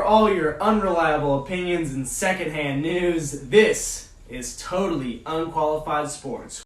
all your unreliable opinions and secondhand news, this is Totally Unqualified Sports.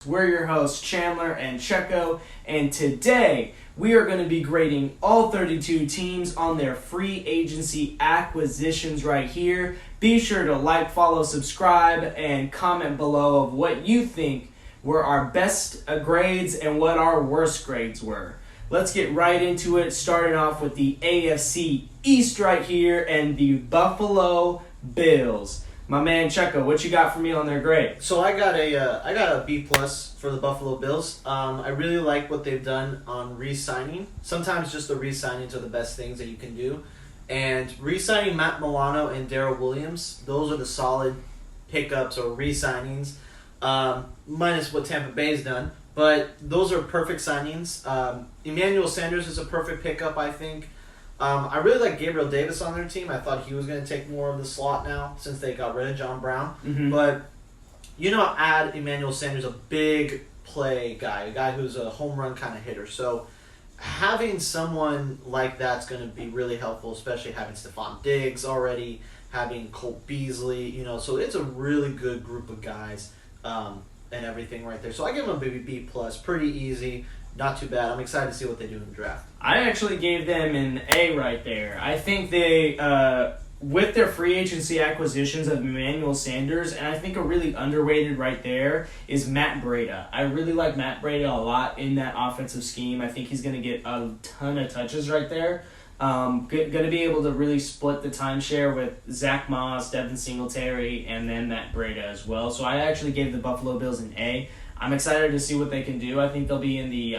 We're your hosts, Chandler and Checko, and today we are going to be grading all 32 teams on their free agency acquisitions right here. Be sure to like, follow, subscribe, and comment below of what you think were our best grades and what our worst grades were. Let's get right into it, starting off with the AFC East right here and the Buffalo Bills. My man Checko, what you got for me on their grade? So I got a B+ for the Buffalo Bills. I really like what they've done on re-signing. Sometimes just the re-signings are the best things that you can do. And re-signing Matt Milano and Darrell Williams, those are the solid pickups or re-signings, minus what Tampa Bay's done. But those are perfect signings. Emmanuel Sanders is a perfect pickup, I think. I really like Gabriel Davis on their team. I thought he was going to take more of the slot now since they got rid of John Brown. Mm-hmm. But, add Emmanuel Sanders, a big play guy, a guy who's a home run kind of hitter. So having someone like that's going to be really helpful, especially having Stephon Diggs already, having Cole Beasley, so it's a really good group of guys and everything right there. So I give them a B+, pretty easy. Not too bad. I'm excited to see what they do in the draft. I actually gave them an A right there. I think they, with their free agency acquisitions of Emmanuel Sanders, and I think a really underrated right there is Matt Breida. I really like Matt Breida a lot in that offensive scheme. I think he's going to get a ton of touches right there. Going to be able to really split the timeshare with Zach Moss, Devin Singletary, and then Matt Breida as well. So I actually gave the Buffalo Bills an A. I'm excited to see what they can do. I think they'll be in the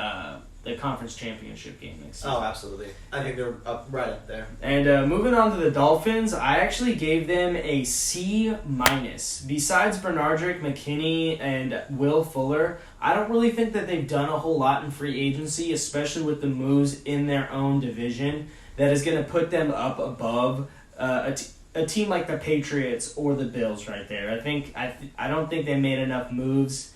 conference championship game next season. Oh, absolutely. I think they're right up there. And moving on to the Dolphins, I actually gave them a C-. Besides Bernardrick, McKinney, and Will Fuller, I don't really think that they've done a whole lot in free agency, especially with the moves in their own division, that is going to put them up above a team like the Patriots or the Bills right there. I don't think they made enough moves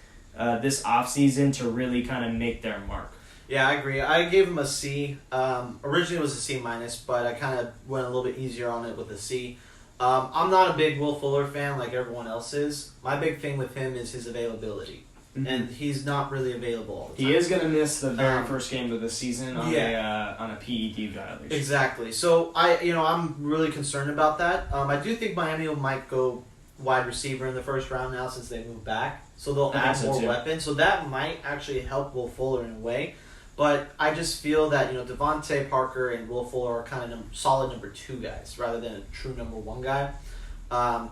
this offseason to really kind of make their mark. Yeah, I agree. I gave him a C. Originally it was a C-, but I kind of went a little bit easier on it with a C. I'm not a big Will Fuller fan like everyone else is. My big thing with him is his availability. Mm-hmm. And he's not really available all the time. He is going to miss the very first game of the season on a PED violation. Exactly. So I'm really concerned about that. I do think Miami might go wide receiver in the first round now since they moved back. So they'll add more weapons. So that might actually help Will Fuller in a way. But I just feel that, Devontae Parker and Will Fuller are kind of solid number 2 guys rather than a true number 1 guy.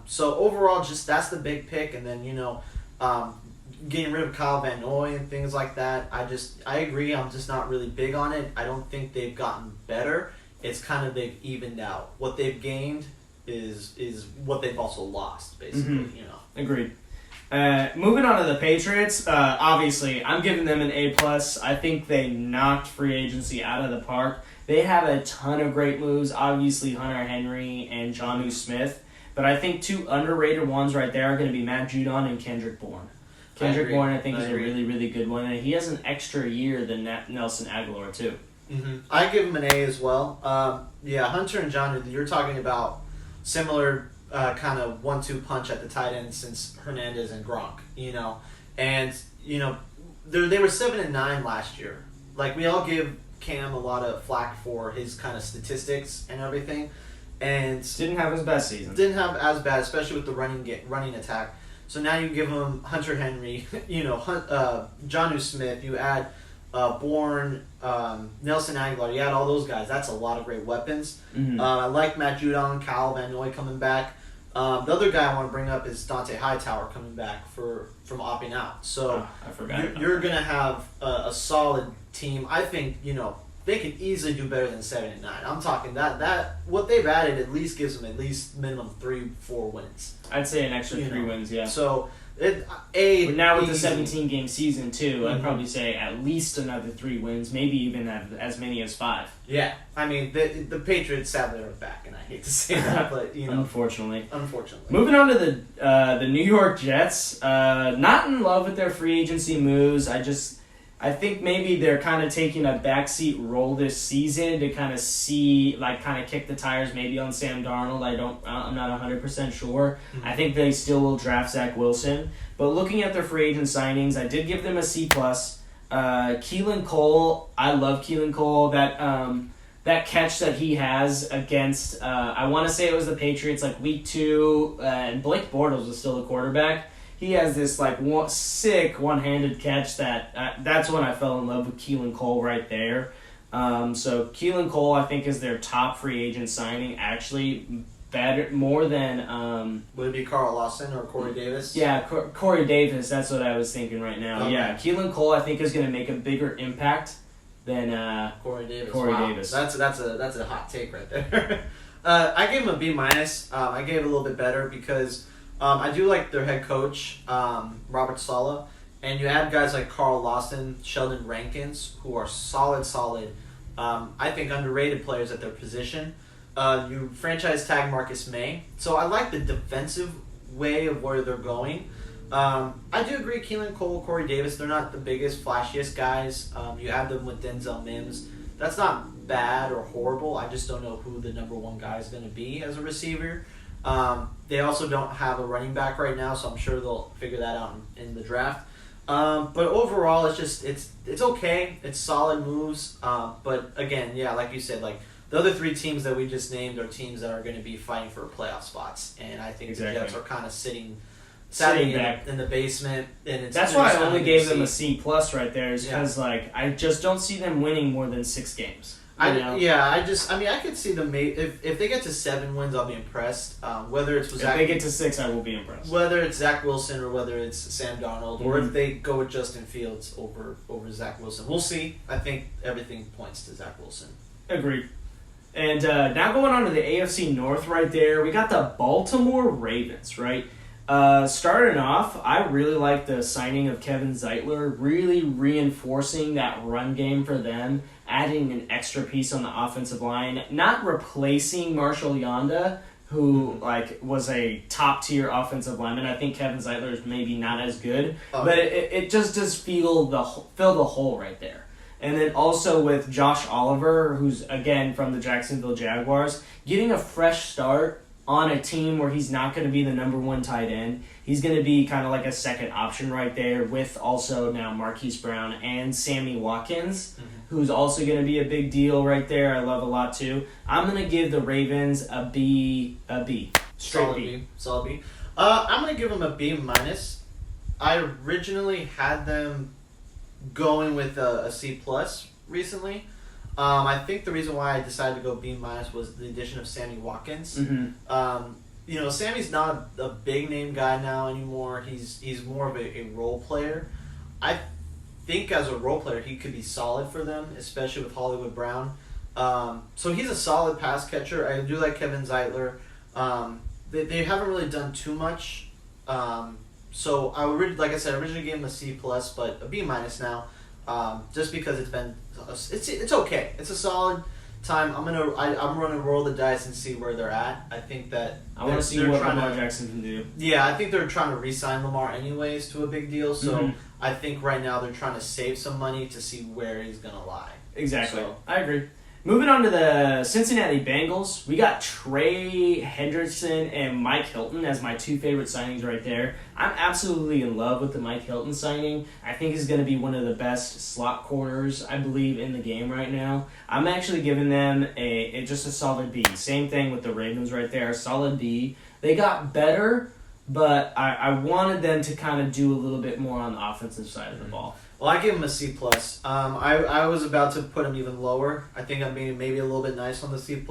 So overall, just that's the big pick. And then, getting rid of Kyle Van Noy and things like that. I agree. I'm just not really big on it. I don't think they've gotten better. It's kind of they've evened out. What they've gained is what they've also lost, basically. Mm-hmm. Agreed. Moving on to the Patriots, obviously, I'm giving them an A+. I think they knocked free agency out of the park. They have a ton of great moves, obviously Hunter Henry and Jonnu Smith, but I think 2 underrated ones right there are going to be Matt Judon and Kendrick Bourne. Kendrick Bourne, I think, is a really, really good one, and he has an extra year than Nelson Aguilar, too. Mm-hmm. I give him an A as well. Hunter and Jonnu, you're talking about similar kind of 1-2 punch at the tight end since Hernandez and Gronk, and they were 7-9 last year. Like, we all give Cam a lot of flack for his kind of statistics and everything, and didn't have his best season. Didn't have as bad, especially with the running attack. So now you give him Hunter Henry, Jonnu Smith. You add Bourne, Nelson Aguilar. You add all those guys. That's a lot of great weapons. Mm-hmm. I like Matt Judon, Kyle Van Noy coming back. The other guy I want to bring up is Dante Hightower coming back from opting out. So I forgot you're going to have a solid team. I think, they could easily do better than 7-9. I'm talking that what they've added at least gives them at least minimum 3-4 wins. I'd say an extra 3 wins, yeah. So but now with the 17-game season too, mm-hmm. I'd probably say at least another 3 wins, maybe even as many as 5. Yeah, I mean the Patriots sadly are back, and I hate to say that, but unfortunately. Moving on to the New York Jets, not in love with their free agency moves. I think maybe they're kind of taking a backseat role this season to kind of kick the tires maybe on Sam Darnold. I'm not 100% sure. Mm-hmm. I think they still will draft Zach Wilson. But looking at their free agent signings, I did give them a C+. Keelan Cole, I love Keelan Cole. That catch that he has against, I want to say it was the Patriots, week 2, and Blake Bortles was still the quarterback. He has this sick one-handed catch that's when I fell in love with Keelan Cole right there. So Keelan Cole, I think, is their top free agent signing. Actually, more than would it be Carl Lawson or Corey Davis? Yeah, Corey Davis. That's what I was thinking right now. Okay. Yeah, Keelan Cole, I think, is going to make a bigger impact than Corey Davis. Wow. Davis. That's a hot take right there. I gave him a B-. I gave it a little bit better because. I do like their head coach, Robert Saleh, and you add guys like Carl Lawson, Sheldon Rankins, who are solid, I think underrated players at their position. You franchise tag Marcus May. So I like the defensive way of where they're going. I do agree Keelan Cole, Corey Davis, they're not the biggest, flashiest guys. You add them with Denzel Mims. That's not bad or horrible. I just don't know who the number one guy is going to be as a receiver. They also don't have a running back right now, so I'm sure they'll figure that out in the draft. But overall, it's okay. It's solid moves. But again, yeah, like you said, the other 3 teams that we just named are teams that are going to be fighting for playoff spots, and I think the Jets are kind of sitting back in the basement. And that's why I only gave them a C+ right there, is because I just don't see them winning more than 6 games. I could see them. If they get to 7 wins, I'll be impressed. Whether it's if they get to 6, I will be impressed. Whether it's Zach Wilson or whether it's Sam Darnold, or if they go with Justin Fields over Zach Wilson, we'll see. I think everything points to Zach Wilson. Agreed. And now going on to the AFC North, right there, we got the Baltimore Ravens, right. Starting off, I really like the signing of Kevin Zeitler, really reinforcing that run game for them, adding an extra piece on the offensive line, not replacing Marshall Yanda, who was a top-tier offensive lineman. I think Kevin Zeitler is maybe not as good, but it just does fill the hole right there. And then also with Josh Oliver, who's, again, from the Jacksonville Jaguars, getting a fresh start on a team where he's not going to be the number 1 tight end. He's going to be kind of like a second option right there with also now Marquise Brown and Sammy Watkins, who's also going to be a big deal right there. I love a lot too. I'm going to give the Ravens a B. Straight B. Solid B. I'm going to give them a B-. I originally had them going with a C+ recently. I think the reason why I decided to go B- was the addition of Sammy Watkins. Mm-hmm. Sammy's not a big name guy now anymore. He's more of a role player. I think as a role player he could be solid for them, especially with Hollywood Brown. So he's a solid pass catcher. I do like Kevin Zeitler. They haven't really done too much. So I originally gave him a C+, but a B- now. Just because it's okay. It's a solid time. I'm gonna roll the dice and see where they're at. I think that I want to see what Lamar Jackson can do. Yeah, I think they're trying to re-sign Lamar anyways to a big deal. So I think right now they're trying to save some money to see where he's gonna lie. Exactly. So, I agree. Moving on to the Cincinnati Bengals, we got Trey Hendrickson and Mike Hilton as my 2 favorite signings right there. I'm absolutely in love with the Mike Hilton signing. I think he's going to be one of the best slot corners, I believe, in the game right now. I'm actually giving them just a solid B. Same thing with the Ravens right there, a solid B. They got better, but I wanted them to kind of do a little bit more on the offensive side of the ball. Well, I gave him a C+. I was about to put him even lower. I think I'm being maybe a little bit nice on the C+.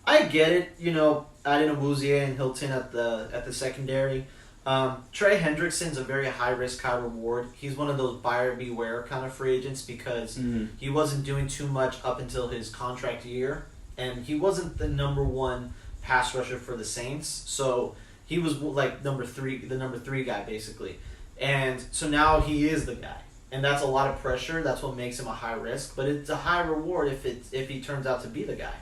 I get it, adding Awuzie and Hilton at the secondary. Trey Hendrickson's a very high risk, high reward. He's one of those buyer beware kind of free agents because he wasn't doing too much up until his contract year, and he wasn't the number 1 pass rusher for the Saints. So he was like the number 3 guy basically, and so now he is the guy. And that's a lot of pressure. That's what makes him a high risk, but it's a high reward if he turns out to be the guy,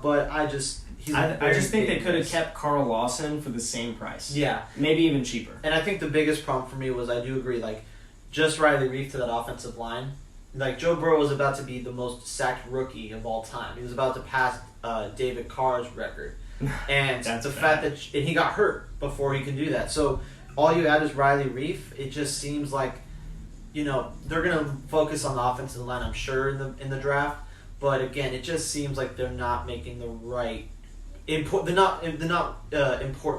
But I just think they could have kept Carl Lawson for the same price. Yeah, maybe even cheaper. And I think the biggest problem for me was I do agree. just Riley Reef to that offensive line. Like, Joe Burrow was about to be the most sacked rookie of all time. He was about to pass David Carr's record. And the fact that he got hurt before he could do that. So all you add is Riley Reef. It just seems like, they're going to focus on the offensive line, I'm sure, in the draft. But again, it just seems like they're not making the right important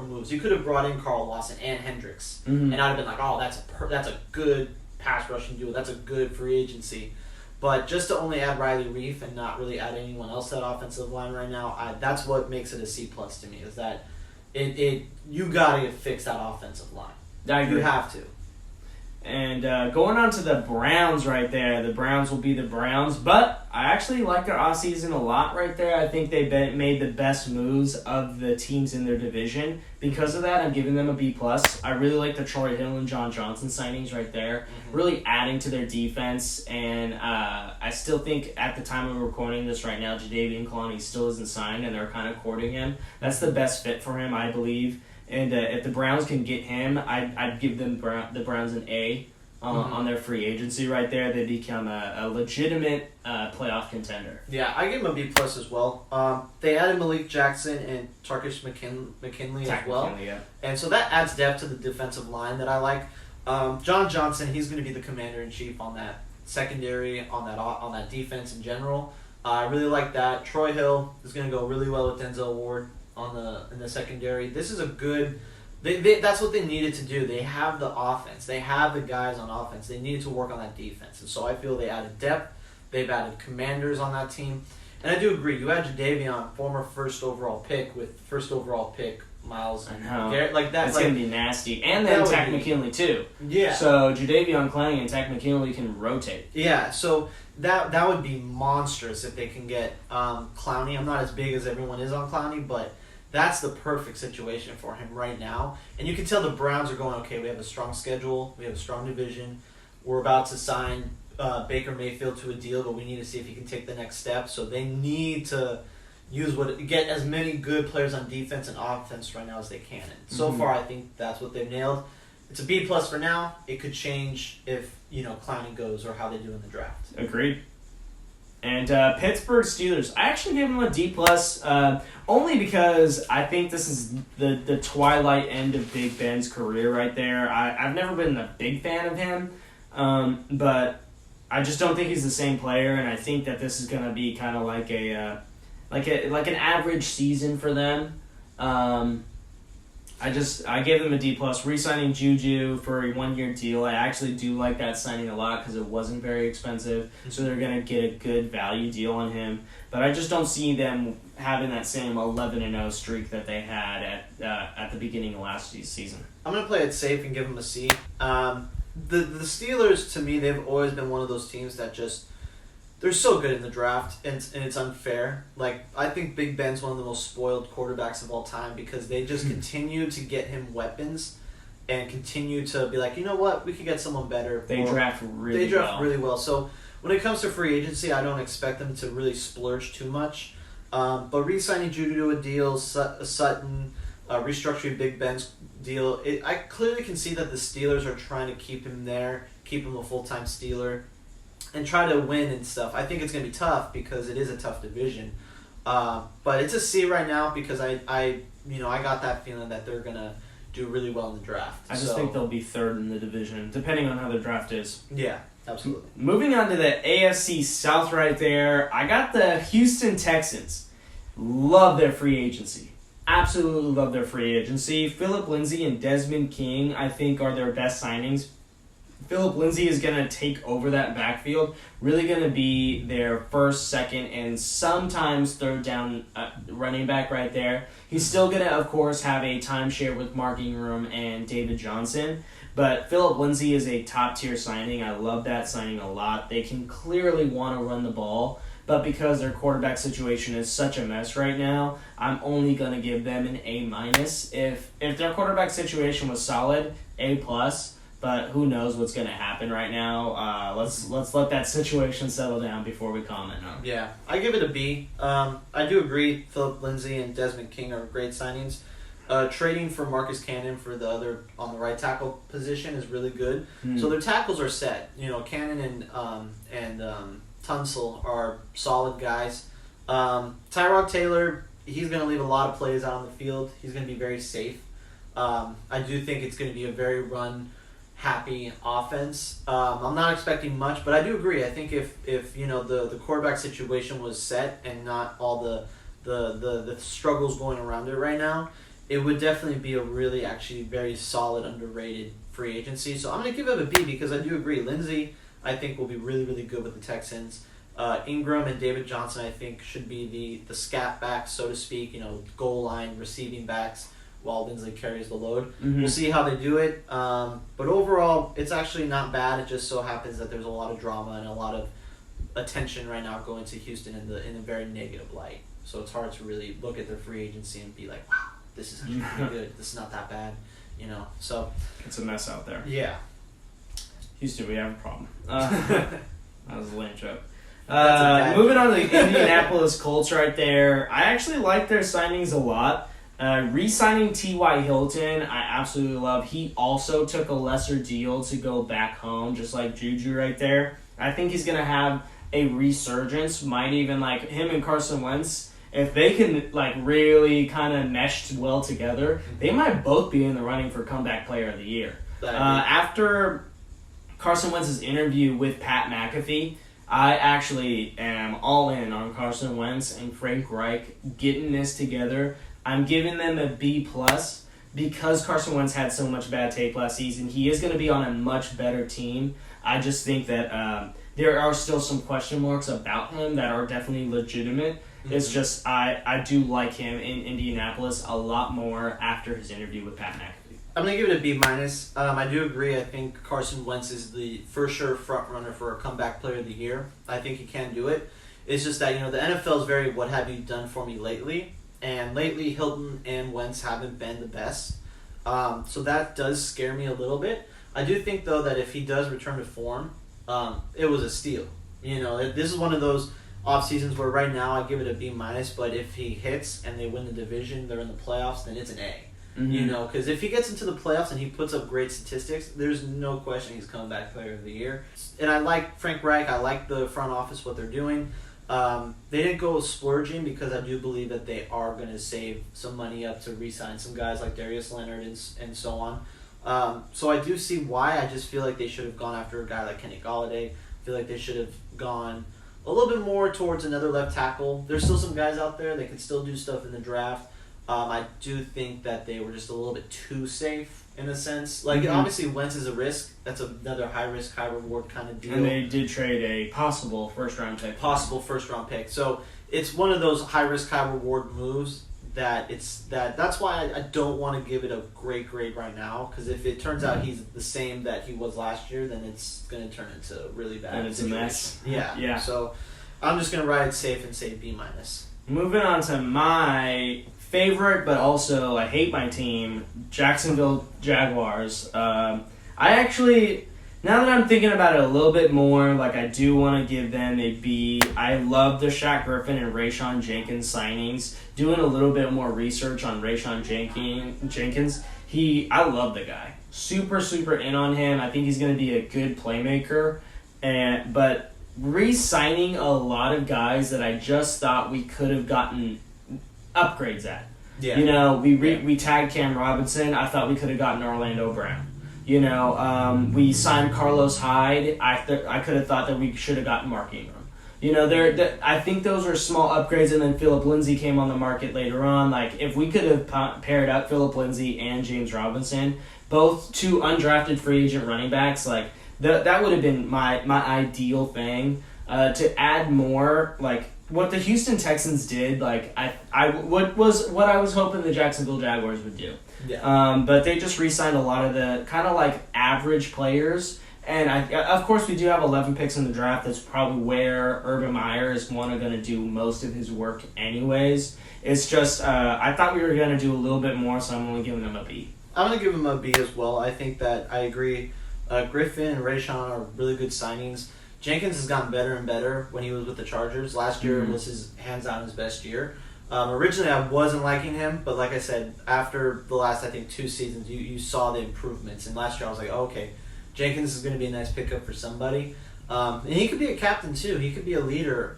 moves. You could have brought in Carl Lawson and Hendricks, and I'd have been like, oh, that's a good pass rushing duo. That's a good free agency. But just to only add Riley Reef and not really add anyone else to that offensive line right now, that's what makes it a C+ to me. Is that you gotta fix that offensive line. I agree. You have to. And going on to the Browns right there, the Browns will be the Browns. But I actually like their offseason a lot right there. I think they made the best moves of the teams in their division. Because of that, I'm giving them a B+. I really like the Troy Hill and John Johnson signings right there. Really adding to their defense. And I still think at the time of recording this right now, Jadeveon Clowney still isn't signed, and they're kind of courting him. That's the best fit for him, I believe. And if the Browns can get him, I'd give them the Browns an A on their free agency right there. They become a legitimate playoff contender. Yeah, I give them a B+ as well. They added Malik Jackson and Tarkish McKinley as well. McKinley, yeah. And so that adds depth to the defensive line that I like. John Johnson, he's going to be the commander-in-chief on that secondary, on that defense in general. I really like that. Troy Hill is going to go really well with Denzel Ward in the secondary. This is a good. That's what they needed to do. They have the offense. They have the guys on offense. They needed to work on that defense. And so I feel they added depth. They've added commanders on that team. And I do agree. You add Jadeveon, former first overall pick, with first overall pick Miles Garrett. Like that's going to be nasty. And then Takk McKinley too. Yeah. So Jadeveon Clowney and Takk McKinley can rotate. Yeah. So that would be monstrous if they can get Clowney. I'm not as big as everyone is on Clowney, but that's the perfect situation for him right now. And you can tell the Browns are going, okay, we have a strong schedule. We have a strong division. We're about to sign Baker Mayfield to a deal, but we need to see if he can take the next step. So they need to get as many good players on defense and offense right now as they can. And so far, I think that's what they've nailed. It's a B+ for now. It could change if, Clowney goes or how they do in the draft. Agreed. And Pittsburgh Steelers, I actually gave them a D+, only because I think this is the twilight end of Big Ben's career right there. I've never been a big fan of him, but I just don't think he's the same player, and I think that this is going to be kind of like an average season for them. I gave them a D+. Re-signing Juju for a 1-year deal. I actually do like that signing a lot because it wasn't very expensive, so they're going to get a good value deal on him. But I just don't see them having that same 11-0 streak that they had at the beginning of last season. I'm going to play it safe and give them a C. The Steelers, to me, they've always been one of those teams that just they're so good in the draft, and it's unfair. Like, I think Big Ben's one of the most spoiled quarterbacks of all time because they just continue to get him weapons and continue to be like, you know what, we could get someone better. They draft really well. So when it comes to free agency, I don't expect them to really splurge too much. But re-signing Juju to a deal, Sutton, restructuring Big Ben's deal, I clearly can see that the Steelers are trying to keep him there, keep him a full-time Steeler, and try to win and stuff. I think it's going to be tough because it is a tough division. But it's a C right now because I got that feeling that they're going to do really well in the draft. I just think they'll be third in the division, depending on how the draft is. Yeah, absolutely. Moving on to the AFC South right there, I got the Houston Texans. Love their free agency. Absolutely love their free agency. Phillip Lindsay and Desmond King, I think, are their best signings. Phillip Lindsay is going to take over that backfield, really going to be their first, second, and sometimes third down running back right there. He's still going to, of course, have a timeshare with Mark Ingram and David Johnson, but Phillip Lindsay is a top-tier signing. I love that signing a lot. They can clearly want to run the ball, but because their quarterback situation is such a mess right now, I'm only going to give them an A-. If their quarterback situation was solid, A+. But who knows what's going to happen right now. Let's let that situation settle down before we comment on it. Yeah, I give it a B. I do agree Phillip Lindsay and Desmond King are great signings. Trading for Marcus Cannon for the other on the right tackle position is really good. So their tackles are set. Cannon and Tunsil are solid guys. Tyrod Taylor, he's going to leave a lot of plays out on the field. He's going to be very safe. I do think it's going to be a very run-happy offense. I'm not expecting much, but I do agree. I think if the quarterback situation was set and not all the struggles going around it right now, it would definitely be a really actually very solid, underrated free agency. So I'm going to give it a B because I do agree. Lindsay, I think, will be really, really good with the Texans. Ingram and David Johnson, I think, should be the scat backs, so to speak, goal line receiving backs while Lindsay carries the load. Mm-hmm. We'll see how they do it. But overall, it's actually not bad. It just so happens that there's a lot of drama and a lot of attention right now going to Houston in a very negative light. So it's hard to really look at their free agency and be like, wow, this is actually pretty good. This is not that bad. So it's a mess out there. Yeah. Houston, we have a problem. That was a lame joke. Moving on to the Indianapolis Colts right there. I actually like their signings a lot. Re-signing T.Y. Hilton, I absolutely love. He also took a lesser deal to go back home, just like Juju right there. I think he's going to have a resurgence. Might even, him and Carson Wentz, if they can, really kind of mesh well together, they might both be in the running for Comeback Player of the Year. After Carson Wentz's interview with Pat McAfee, I actually am all in on Carson Wentz and Frank Reich getting this together. I'm giving them a B+ because Carson Wentz had so much bad tape last season. He is going to be on a much better team. I just think that there are still some question marks about him that are definitely legitimate. Mm-hmm. It's just I do like him in Indianapolis a lot more after his interview with Pat McAfee. I'm going to give it a B-. I do agree. I think Carson Wentz is the for sure front runner for a Comeback Player of the Year. I think he can do it. It's just that, the NFL is very what have you done for me lately. And lately, Hilton and Wentz haven't been the best. So that does scare me a little bit. I do think, though, that if he does return to form, it was a steal. This is one of those off seasons where right now I give it a B-, but if he hits and they win the division, they're in the playoffs, then it's an A. Mm-hmm. Because if he gets into the playoffs and he puts up great statistics, there's no question he's Comeback Player of the Year. And I like Frank Reich. I like the front office, what they're doing. They didn't go splurging because I do believe that they are going to save some money up to re-sign some guys like Darius Leonard and so on. So I do see why. I just feel like they should have gone after a guy like Kenny Golladay. I feel like they should have gone a little bit more towards another left tackle. There's still some guys out there that can still do stuff in the draft. I do think that they were just a little bit too safe in a sense. Obviously, Wentz is a risk. That's another high-risk, high-reward kind of deal. And they did trade a possible first-round pick. So it's one of those high-risk, high-reward moves that's why I don't want to give it a great grade right now, because if it turns out he's the same that he was last year, then it's going to turn into a really bad and it's situation. A mess. Yeah. So I'm just going to ride it safe and say B-. Moving on to my favorite, but also I hate my team, Jacksonville Jaguars. I actually, now that I'm thinking about it a little bit more, I do want to give them a B. I love the Shaq Griffin and Rayshon Jenkins signings. Doing a little bit more research on Rayshon Jenkins, I love the guy. Super, super in on him. I think he's going to be a good playmaker. But re-signing a lot of guys that I just thought we could have gotten upgrades at. Yeah. We tagged Cam Robinson. I thought we could have gotten Orlando Brown. We signed Carlos Hyde. I could have thought that we should have gotten Mark Ingram. I think those are small upgrades, and then Phillip Lindsay came on the market later on. If we could have paired up Phillip Lindsay and James Robinson, both two undrafted free agent running backs, that would have been my ideal thing. To add more, what the Houston Texans did, what I was hoping the Jacksonville Jaguars would do. Yeah. But they just re-signed a lot of the kind of average players. And of course we do have 11 picks in the draft. That's probably where Urban Meyer is going to do most of his work anyways. It's just I thought we were going to do a little bit more, so I'm only giving them a B. I'm going to give them a B as well. I think that I agree. Griffin and Rayshon are really good signings. Jenkins has gotten better and better when he was with the Chargers. Last year was his hands-on his best year. Originally, I wasn't liking him, but like I said, after the last, I think, 2 seasons, you saw the improvements. And last year, I was like, oh, okay, Jenkins is going to be a nice pickup for somebody. And he could be a captain, too. He could be a leader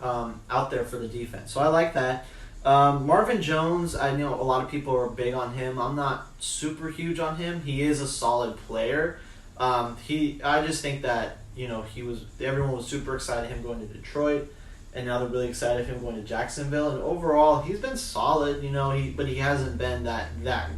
out there for the defense. So I like that. Marvin Jones, I know a lot of people are big on him. I'm not super huge on him. He is a solid player. I just think that, everyone was super excited him going to Detroit. And now they're really excited him going to Jacksonville. And overall, he's been solid, but he hasn't been that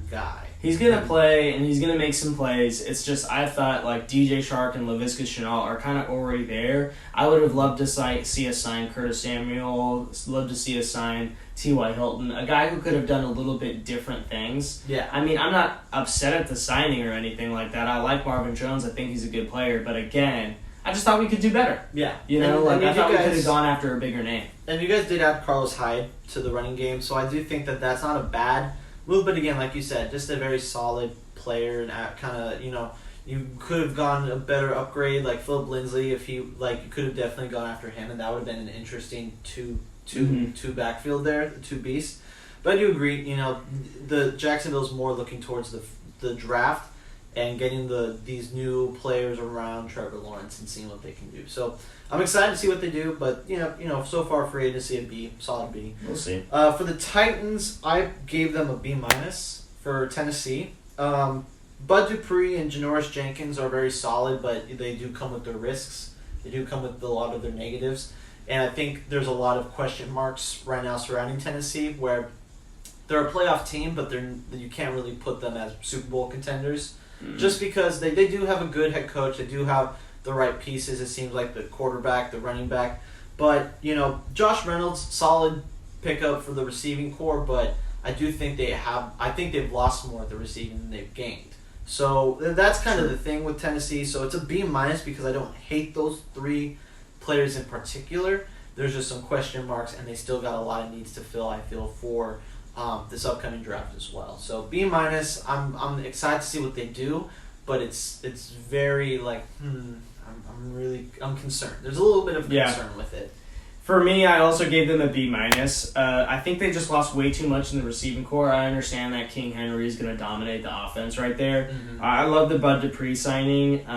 guy. He's going to play, and he's going to make some plays. It's just, I thought, DJ Shark and Laviska Shenault are kind of already there. I would have loved to see us sign Curtis Samuel, loved to see us sign T.Y. Hilton, a guy who could have done a little bit different things. Yeah. I mean, I'm not upset at the signing or anything like that. I like Marvin Jones. I think he's a good player. But again, I just thought we could do better. Yeah. I thought we could have gone after a bigger name. And you guys did add Carlos Hyde to the running game, so I do think that that's not a bad move. But again, like you said, just a very solid player and kind of, you could have gone a better upgrade like Phillip Lindsay if you could have definitely gone after him, and that would have been an interesting two backfield there, the 2 beasts. But I do agree, the Jacksonville's more looking towards the draft and getting these new players around Trevor Lawrence and seeing what they can do. So I'm excited to see what they do, but so far free agency a B, solid B. We'll see. For the Titans, I gave them a B- for Tennessee. Bud Dupree and Janoris Jenkins are very solid, but they do come with their risks. They do come with a lot of their negatives. And I think there's a lot of question marks right now surrounding Tennessee, where they're a playoff team, but you can't really put them as Super Bowl contenders. Mm-hmm. Just because they do have a good head coach. They do have the right pieces, it seems like, the quarterback, the running back. But, Josh Reynolds, solid pickup for the receiving core, but I do think they've lost more at the receiving than they've gained. So that's kind of the thing with Tennessee. So it's a B- because I don't hate those 3 players in particular. There's just some question marks, and they still got a lot of needs to fill, I feel, for this upcoming draft as well. So B-, I'm excited to see what they do, but it's very I'm concerned. There's a little bit of concern with it. For me, I also gave them a B-. I think they just lost way too much in the receiving core. I understand that King Henry is going to dominate the offense right there. Mm-hmm. I love the Bud Dupree signing,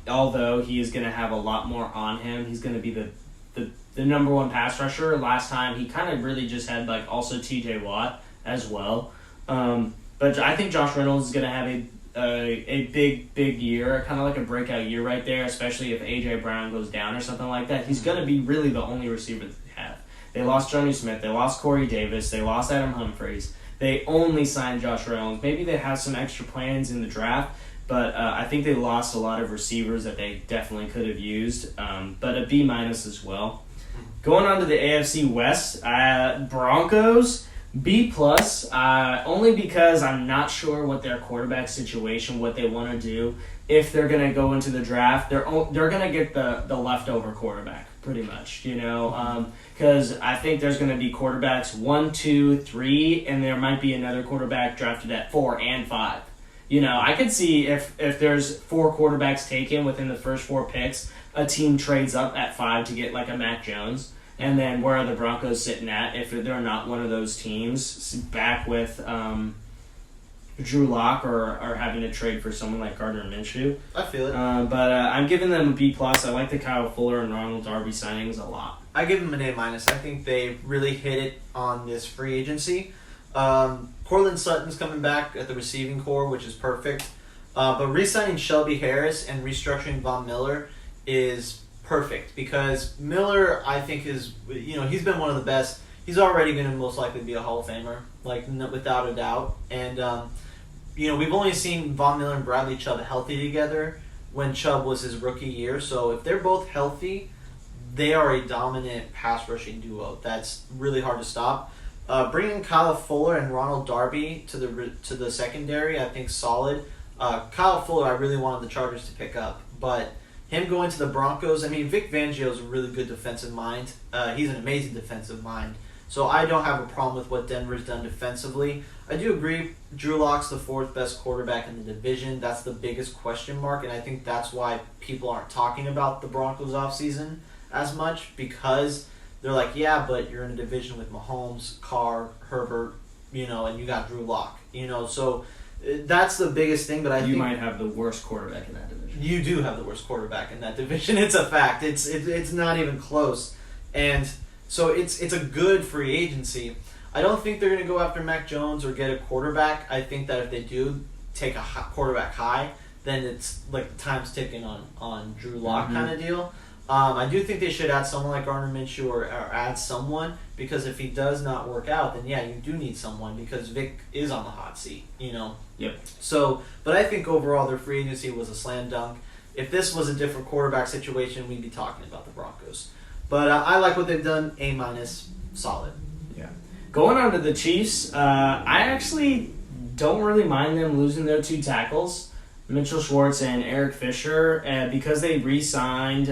although he is going to have a lot more on him. He's going to be the number 1 pass rusher. Last time, he kind of really just had also T.J. Watt as well. But I think Josh Reynolds is going to have a big year, kind of like a breakout year right there, especially if A.J. Brown goes down or something like that. He's going to be really the only receiver that they have. They lost Johnny Smith. They lost Corey Davis. They lost Adam Humphries. They only signed Josh Reynolds. Maybe they have some extra plans in the draft, but I think they lost a lot of receivers that they definitely could have used, but a B- as well. Going on to the AFC West, Broncos, B+, only because I'm not sure what their quarterback situation, what they want to do. If they're going to go into the draft, they're going to get the leftover quarterback, pretty much, because I think there's going to be quarterbacks 1, 2, 3, and there might be another quarterback drafted at 4 and 5. I could see if there's 4 quarterbacks taken within the first 4 picks, a team trades up at 5 to get a Mac Jones. And then where are the Broncos sitting at if they're not one of those teams back with Drew Lock or having to trade for someone like Gardner Minshew? I feel it. But I'm giving them a B+. I like the Kyle Fuller and Ronald Darby signings a lot. I give them an A-. I think they really hit it on this free agency. Cortland Sutton's coming back at the receiving core, which is perfect. But re-signing Shelby Harris and restructuring Von Miller is perfect because Miller, I think, is he's been one of the best. He's already going to most likely be a Hall of Famer, without a doubt. And we've only seen Von Miller and Bradley Chubb healthy together when Chubb was his rookie year. So if they're both healthy, they are a dominant pass rushing duo. That's really hard to stop. Bringing Kyle Fuller and Ronald Darby to the secondary, I think solid. Kyle Fuller, I really wanted the Chargers to pick up, but him going to the Broncos, Vic Fangio is a really good defensive mind. He's an amazing defensive mind. So I don't have a problem with what Denver's done defensively. I do agree Drew Lock's the 4th best quarterback in the division. That's the biggest question mark, and I think that's why people aren't talking about the Broncos offseason as much, because they're like, yeah, but you're in a division with Mahomes, Carr, Herbert, and you got Drew Lock, so that's the biggest thing. But you might have the worst quarterback in that division. You do have the worst quarterback in that division. It's a fact. It's not even close, and so it's a good free agency. I don't think they're going to go after Mac Jones or get a quarterback. I think that if they do take a quarterback high, then it's like the time's ticking on Drew Lock kind of deal. I do think they should add someone like Gardner Minshew or add someone, because if he does not work out, then yeah, you do need someone, because Vic is on the hot seat, Yep. So, but I think overall their free agency was a slam dunk. If this was a different quarterback situation, we'd be talking about the Broncos. But I like what they've done. A-, solid. Yeah. Going on to the Chiefs, I actually don't really mind them losing their 2 tackles, Mitchell Schwartz and Eric Fisher, because they re-signed.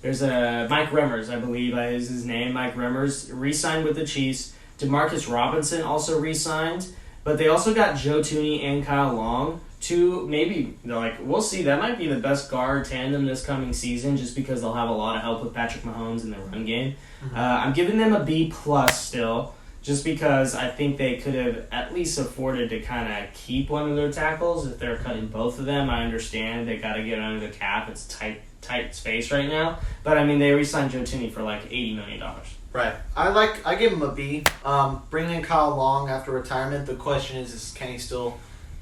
There's a Mike Remmers, I believe is his name. Mike Remmers re-signed with the Chiefs. Demarcus Robinson also re-signed, but they also got Joe Thuney and Kyle Long. We'll see. That might be the best guard tandem this coming season, just because they'll have a lot of help with Patrick Mahomes in the run game. Mm-hmm. I'm giving them a B+ still, just because I think they could have at least afforded to kind of keep one of their tackles. If they're cutting both of them, I understand they got to get under the cap. It's tight space right now. But I mean, they re-signed Joe Thuney for like $80 million. Right. I give him a B. Bringing in Kyle Long after retirement, the question is can he still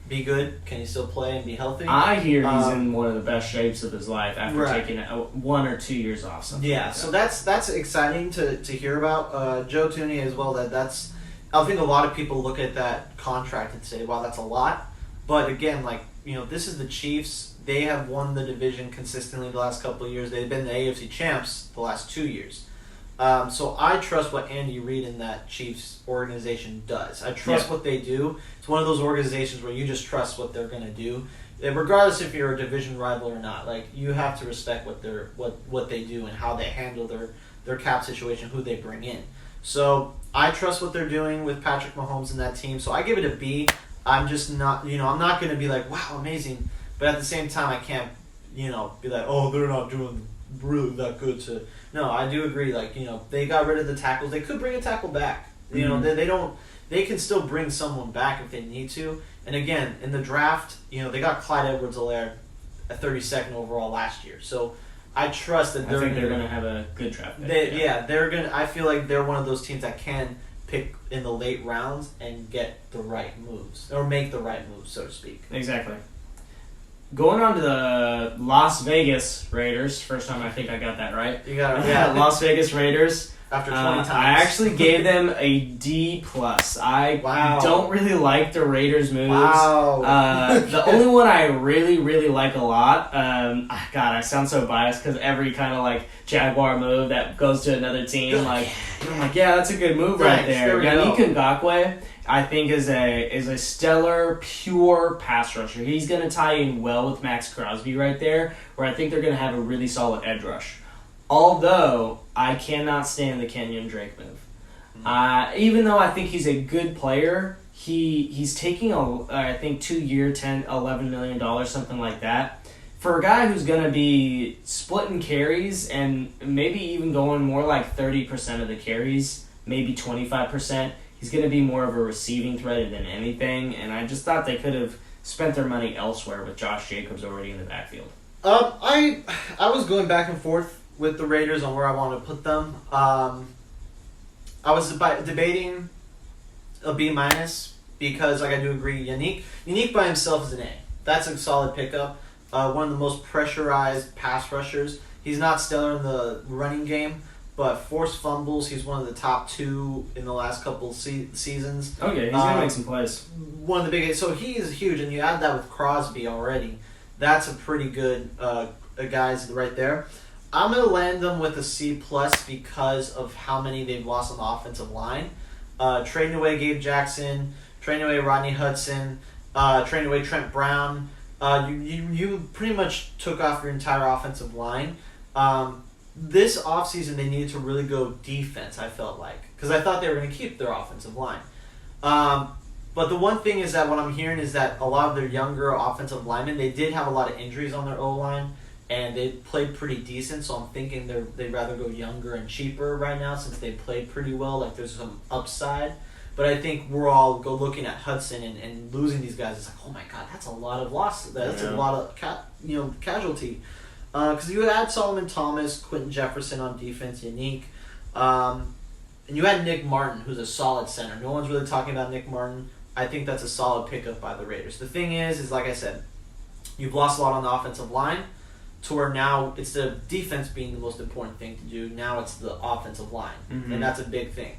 be good? Can he still play and be healthy? I hear he's in one of the best shapes of his life after taking 1 or 2 years off. So that's exciting to hear about. Joe Thuney as well. I think a lot of people look at that contract and say, wow, that's a lot. But again, this is the Chiefs. They have won the division consistently the last couple of years. They've been the AFC champs the last 2 years. So I trust what Andy Reid and that Chiefs organization does. I trust what they do. It's one of those organizations where you just trust what they're going to do, and regardless if you're a division rival or not. You have to respect what they do and how they handle their cap situation, who they bring in. So I trust what they're doing with Patrick Mahomes and that team. So I give it a B. I'm just not, I'm not going to be like, wow, amazing. But at the same time, I can't, be like, oh, they're not doing really that good. No, I do agree. They got rid of the tackles. They could bring a tackle back. They can still bring someone back if they need to. And again, in the draft, they got Clyde Edwards-Helaire at 32nd overall last year. So I trust that they're going to have a good draft pick. They're going to. I feel like they're one of those teams that can pick in the late rounds and get the right moves, or make the right moves, so to speak. Exactly. Going on to the Las Vegas Raiders. First time I think I got that right. You got it. Yeah, Las Vegas Raiders. After 20 times. I actually gave them a D+. I don't really like the Raiders' moves. Wow. The only one I really, really like a lot, God, I sound so biased because every kind of Jaguar move that goes to another team, I'm like, yeah, that's a good move right there. Yannick Ngakoue, I think, is a stellar, pure pass rusher. He's going to tie in well with Max Crosby right there, where I think they're going to have a really solid edge rush. Although, I cannot stand the Kenyon Drake move. Even though I think he's a good player, he's taking I think 2-year, $11 million, something like that. For a guy who's going to be splitting carries and maybe even going more like 30% of the carries, maybe 25%, he's going to be more of a receiving threat than anything. And I just thought they could have spent their money elsewhere with Josh Jacobs already in the backfield. I was going back and forth with the Raiders on where I want to put them. I was debating a B- because I do agree, Yannick by himself is an A. That's a solid pickup. One of the most pressurized pass rushers. He's not stellar in the running game, but forced fumbles, he's one of the top 2 in the last couple seasons. Oh yeah, he's going to make some plays. One of the biggest. So he is huge, and you add that with Crosby already. That's a pretty good guys right there. I'm going to land them with a C+ because of how many they've lost on the offensive line. Trading away Gabe Jackson, trading away Rodney Hunson, trading away Trent Brown. You pretty much took off your entire offensive line. This offseason, they needed to really go defense, I felt like, because I thought they were going to keep their offensive line. But the one thing is that what I'm hearing is that a lot of their younger offensive linemen, they did have a lot of injuries on their O-line. and they played pretty decent. So I'm thinking they'd rather go younger and cheaper right now since they played pretty well. Like there's some upside. But I think we're all looking at Hudson and losing these guys. It's like, oh my God, that's a lot of loss. That's a lot of casualty. Because you had Solomon Thomas, Quentin Jefferson on defense, Unique. And you had Nick Martin, who's a solid center. No one's really talking about Nick Martin. I think that's a solid pickup by the Raiders. The thing is like I said, you've lost a lot on the offensive line to where now instead of defense being the most important thing to do, now it's the offensive line. Mm-hmm. And that's a big thing.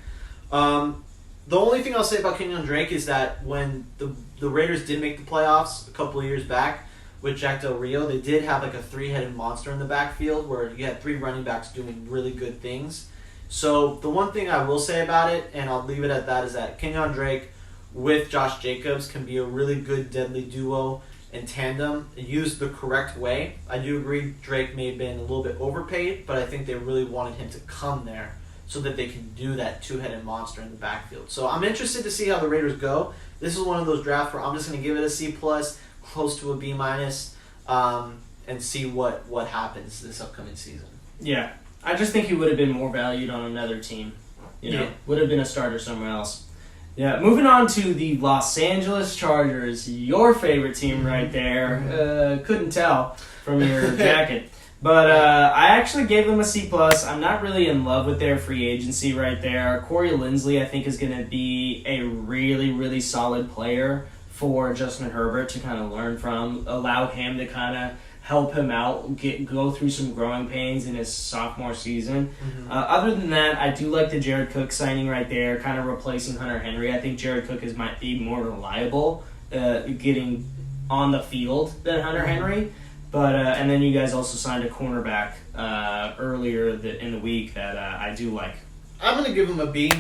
The only thing I'll say about Kenyon Drake is that when the Raiders did make the playoffs a couple of years back with Jack Del Rio, they did have like a 3-headed monster in the backfield where you had 3 running backs doing really good things. So the one thing I will say about it, and I'll leave it at that, is that Kenyon Drake with Josh Jacobs can be a really good deadly duo and tandem used the correct way. I do agree Drake may have been a little bit overpaid, but I think they really wanted him to come there so that they can do that 2-headed monster in the backfield. So I'm interested to see how the Raiders go. This is one of those drafts where I'm just going to give it a C+, close to a B-, and see what happens this upcoming season. Yeah, I just think he would have been more valued on another team. Would have been a starter somewhere else. Yeah, moving on to the Los Angeles Chargers, your favorite team right there. Couldn't tell from your jacket. But I actually gave them a C+. I'm not really in love with their free agency right there. Corey Linsley, I think, is going to be a really, really solid player for Justin Herbert to kind of learn from, allow him to kind of help him out, go through some growing pains in his sophomore season. Mm-hmm. Other than that, I do like the Jared Cook signing right there, kind of replacing Hunter Henry. I think Jared Cook might be more reliable getting on the field than Hunter Henry. But and then you guys also signed a cornerback earlier in the week that I do like. I'm going to give him a B.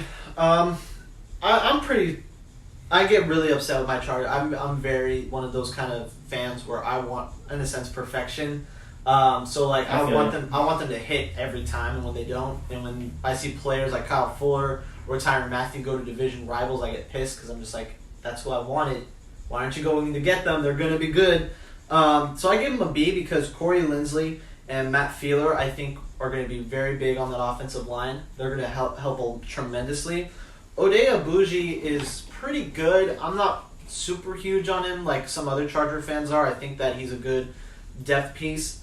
I get really upset with my Chargers. I'm very one of those kind of fans where I want, in a sense, perfection. I want them to hit every time, and when they don't, and when I see players like Kyle Fuller or Tyrann Mathieu go to division rivals, I get pissed because I'm just like, that's who I wanted. Why aren't you going to get them? They're going to be good. So I give him a B because Corey Linsley and Matt Fielder, I think, are going to be very big on that offensive line. They're going to help tremendously. Ode Abuji is pretty good. I'm not super huge on him like some other Charger fans are. I think that he's a good depth piece.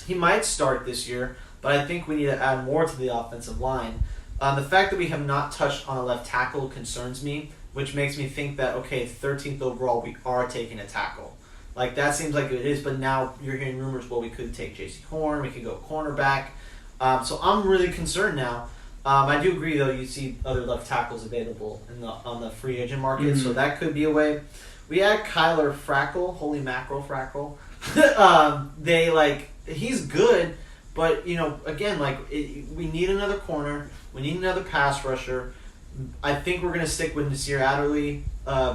He might start this year, but I think we need to add more to the offensive line. The fact that we have not touched on a left tackle concerns me, which makes me think that, okay, 13th overall, we are taking a tackle. Like, that seems like it is, but now you're hearing rumors, well, we could take J.C. Horn, we could go cornerback. So I'm really concerned now. I do agree, though, you see other left tackles available on the free agent market, so that could be a way. We had Kyler Frackle, holy mackerel Frackle. He's good, but, again, we need another corner. We need another pass rusher. I think we're going to stick with Nasir Adderley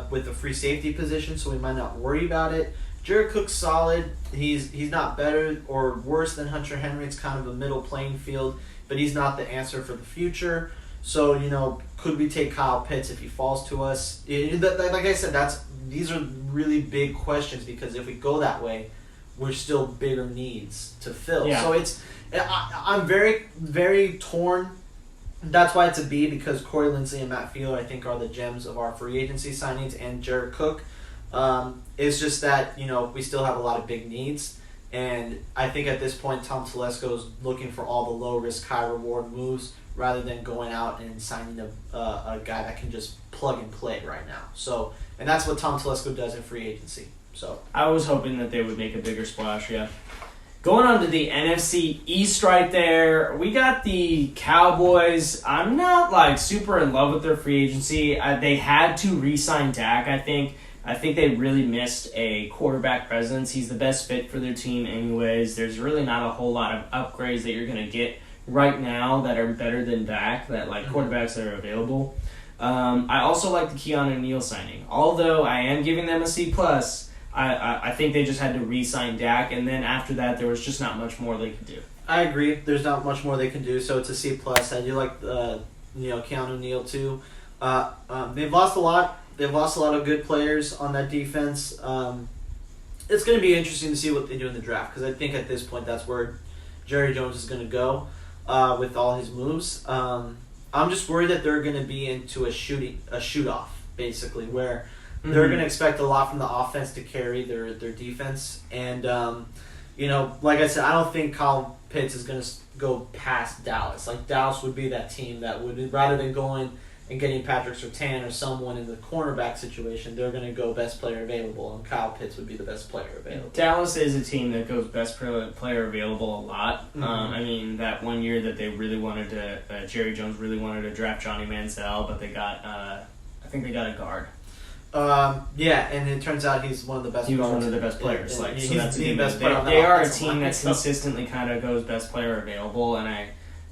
with the free safety position, so we might not worry about it. Jared Cook's solid. He's not better or worse than Hunter Henry. It's kind of a middle playing field, but he's not the answer for the future. So, could we take Kyle Pitts if he falls to us? Like I said, these are really big questions because if we go that way, we're still bigger needs to fill. Yeah. So I'm very, very torn. That's why it's a B, because Corey Linsley and Matt Fielder, I think, are the gems of our free agency signings, and Jared Cook. It's just that, we still have a lot of big needs. And I think at this point, Tom Telesco is looking for all the low-risk, high-reward moves rather than going out and signing a guy that can just plug and play right now. So, and that's what Tom Telesco does in free agency. So I was hoping that they would make a bigger splash, yeah. Going on to the NFC East right there, we got the Cowboys. I'm not super in love with their free agency. They had to re-sign Dak, I think. I think they really missed a quarterback presence. He's the best fit for their team anyways. There's really not a whole lot of upgrades that you're going to get right now that are better than Dak, quarterbacks that are available. I also like the Keanu Neal signing. Although I am giving them a C+, I think they just had to re-sign Dak, and then after that, there was just not much more they could do. I agree. There's not much more they can do, so it's a C+. I do like Keanu Neal too. They've lost a lot. They've lost a lot of good players on that defense. it's going to be interesting to see what they do in the draft because I think at this point that's where Jerry Jones is going to go with all his moves. I'm just worried that they're going to be into a shoot-off, basically, where they're going to expect a lot from the offense to carry their defense. And, like I said, I don't think Kyle Pitts is going to go past Dallas. Like, Dallas would be that team that would, rather than going and getting Patrick Surtain or someone in the cornerback situation, they're going to go best player available, and Kyle Pitts would be the best player available. Dallas is a team that goes best player available a lot. That one year that they really wanted to, Jerry Jones really wanted to draft Johnny Manziel, but they got, I think they got a guard. And it turns out he's one of the best. He was one of the best players. So that's the best player. They are a team that consistently kind of goes best player available, and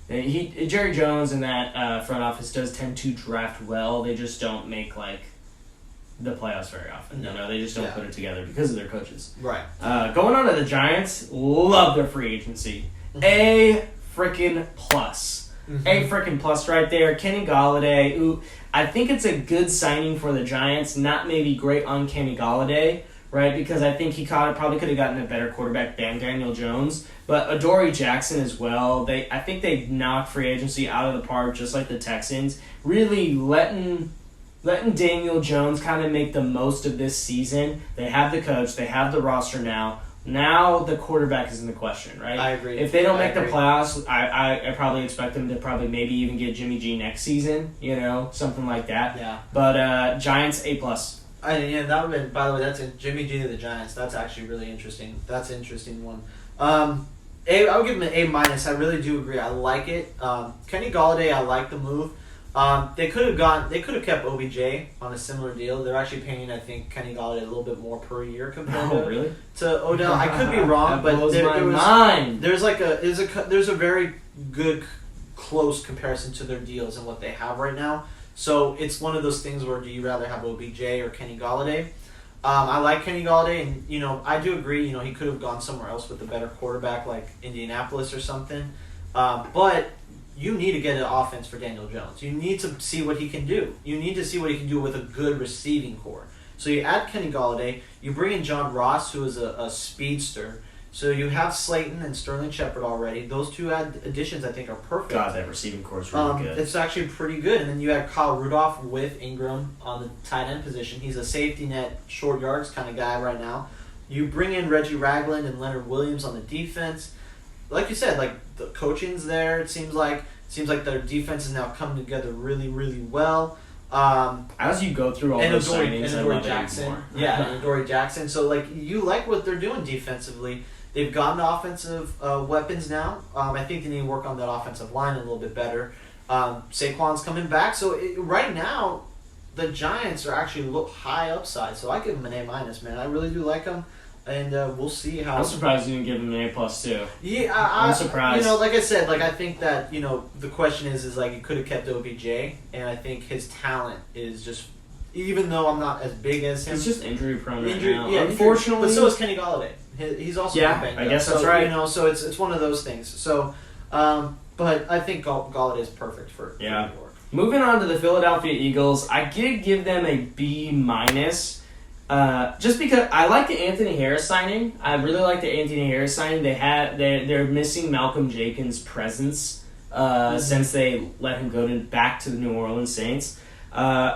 Jerry Jones and that front office does tend to draft well. They just don't make the playoffs very often. No. They just don't put it together because of their coaches. Right. Going on to the Giants, love their free agency. A freaking plus. A freaking plus right there. Kenny Golladay. Ooh, I think it's a good signing for the Giants. Not maybe great on Kenny Golladay, right? Because I think he probably could have gotten a better quarterback than Daniel Jones. But Adoree Jackson as well. I think they knocked free agency out of the park, just like the Texans. Really letting Daniel Jones kind of make the most of this season. They have the coach. They have the roster now. Now the quarterback is in the question, right? I agree. If they don't make the playoffs, I probably expect them to probably maybe even get Jimmy G next season, something like that. Yeah. But Giants, A+. That would have been, by the way, that's Jimmy G to the Giants. That's actually really interesting. That's an interesting one. I would give him an A-. I really do agree. I like it. Kenny Golladay, I like the move. They could have kept OBJ on a similar deal. They're actually paying, I think, Kenny Golladay a little bit more per year compared to Odell. I could be wrong, but there's a very good close comparison to their deals and what they have right now. So it's one of those things where do you rather have OBJ or Kenny Golladay? I like Kenny Golladay, and I do agree. He could have gone somewhere else with a better quarterback like Indianapolis or something. But you need to get an offense for Daniel Jones. You need to see what he can do. You need to see what he can do with a good receiving core. So you add Kenny Golladay, you bring in John Ross, who is a speedster. So you have Slayton and Sterling Shepard already. Those two additions, I think, are perfect. God, that receiving core is really good. It's actually pretty good. And then you had Kyle Rudolph with Ingram on the tight end position. He's a safety net, short yards kind of guy right now. You bring in Reggie Ragland and Leonard Williams on the defense. Like you said, the coaching's there. It seems like their defense is now coming together really, really well. As you go through all those signings, I love Jackson. it more. And Adoree Jackson. So, you like what they're doing defensively. They've gotten offensive weapons now. I think they need to work on that offensive line a little bit better. Saquon's coming back. So, right now, the Giants are actually look high upside. So, I give them an A-, man. I really do like them. And we'll see how. I'm surprised you didn't give him an A+ too. Yeah, I'm surprised. Like I said, I think that the question is you could have kept OBJ, and I think his talent is just, even though I'm not as big as him, he's just injury prone right now. Yeah, unfortunately, but so is Kenny Golladay. He's also banged I guess up. that's right. So it's one of those things. So, but I think Golladay is perfect for New York. Moving on to the Philadelphia Eagles, I did give them a B-. Just because I like the Anthony Harris signing. I really like the Anthony Harris signing. They're missing Malcolm Jenkins' presence since they let him go back to the New Orleans Saints.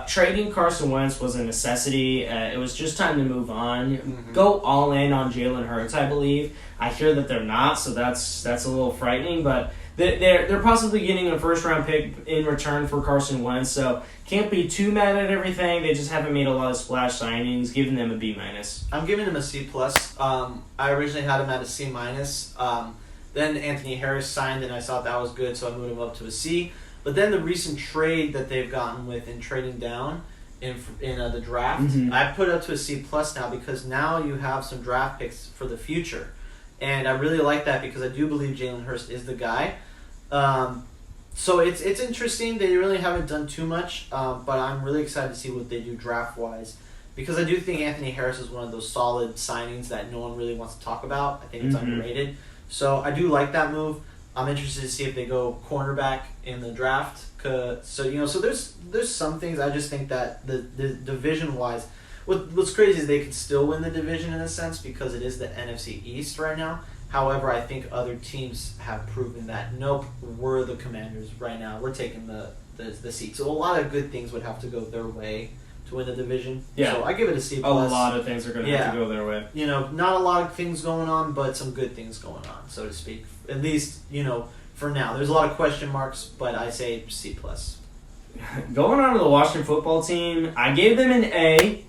Trading Carson Wentz was a necessity. It was just time to move on. Go all in on Jalen Hurts, I believe. I hear that they're not, so that's a little frightening. But they're possibly getting a first-round pick in return for Carson Wentz, so can't be too mad at everything. They just haven't made a lot of splash signings. Giving them a B-. I'm giving them a C+. I originally had him at a C-. Then Anthony Harris signed, and I thought that was good, so I moved him up to a C. But then the recent trade that they've gotten with in trading down in the draft, I put it up to a C+ now because now you have some draft picks for the future. And I really like that because I do believe Jalen Hurts is the guy. So it's interesting. They really haven't done too much, but I'm really excited to see what they do draft-wise because I do think Anthony Harris is one of those solid signings that no one really wants to talk about. I think it's underrated. So I do like that move. I'm interested to see if they go cornerback in the draft. So there's some things I just think that the division-wise, What's crazy is they could still win the division in a sense because it is the NFC East right now. However, I think other teams have proven that, nope, we're the Commanders right now. We're taking the seat. So a lot of good things would have to go their way to win the division. Yeah. So I give it a C+. A lot of things are going to have to go their way. Not a lot of things going on, but some good things going on, so to speak. At least, for now. There's a lot of question marks, but I say C+. Going on to the Washington football team, I gave them an A.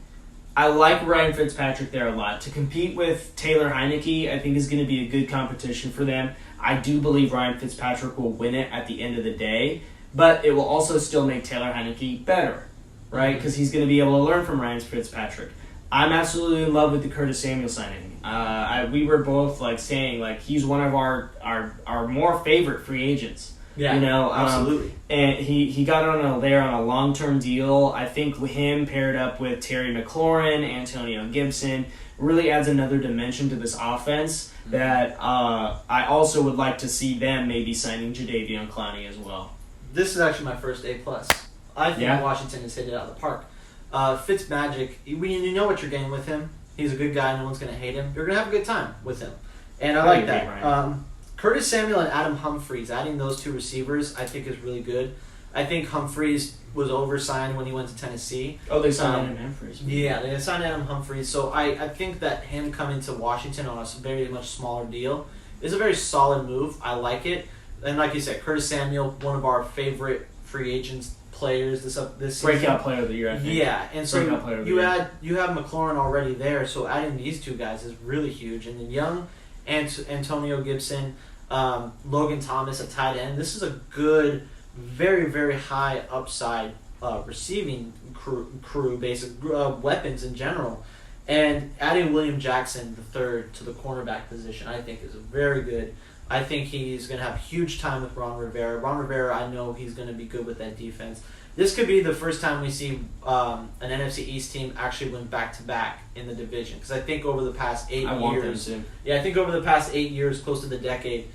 I like Ryan Fitzpatrick there a lot. To compete with Taylor Heineke, I think is going to be a good competition for them. I do believe Ryan Fitzpatrick will win it at the end of the day, but it will also still make Taylor Heineke better, right? Because he's going to be able to learn from Ryan Fitzpatrick. I'm absolutely in love with the Curtis Samuel signing. We were both saying he's one of our more favorite free agents. Yeah, absolutely. And he got on a long-term deal. I think him paired up with Terry McLaurin, Antonio Gibson, really adds another dimension to this offense that I also would like to see them maybe signing Jadeveon Clowney as well. This is actually my first A+. I think Washington has hit it out of the park. Fitzmagic, you know what you're getting with him. He's a good guy. No one's going to hate him. You're going to have a good time with him. And I like that. Curtis Samuel and Adam Humphries, adding those two receivers, I think is really good. I think Humphries was oversigned when he went to Tennessee. Oh, they signed Adam Humphries. Yeah, they signed Adam Humphries. So I think that him coming to Washington on a very much smaller deal is a very solid move. I like it. And like you said, Curtis Samuel, one of our favorite free agents players this season. Breakout player of the year, I think. Yeah, and so you have McLaurin already there, so adding these two guys is really huge. And then young Antonio Gibson, Logan Thomas at tight end. This is a good, very, very high upside receiving crew basic weapons in general. And adding William Jackson III to the cornerback position, I think, is very good. I think he's going to have huge time with Ron Rivera. Ron Rivera, I know he's going to be good with that defense. This could be the first time we see an NFC East team actually win back-to-back in the division. Because I think over the past 8 years... I think over the past 8 years, close to the decade,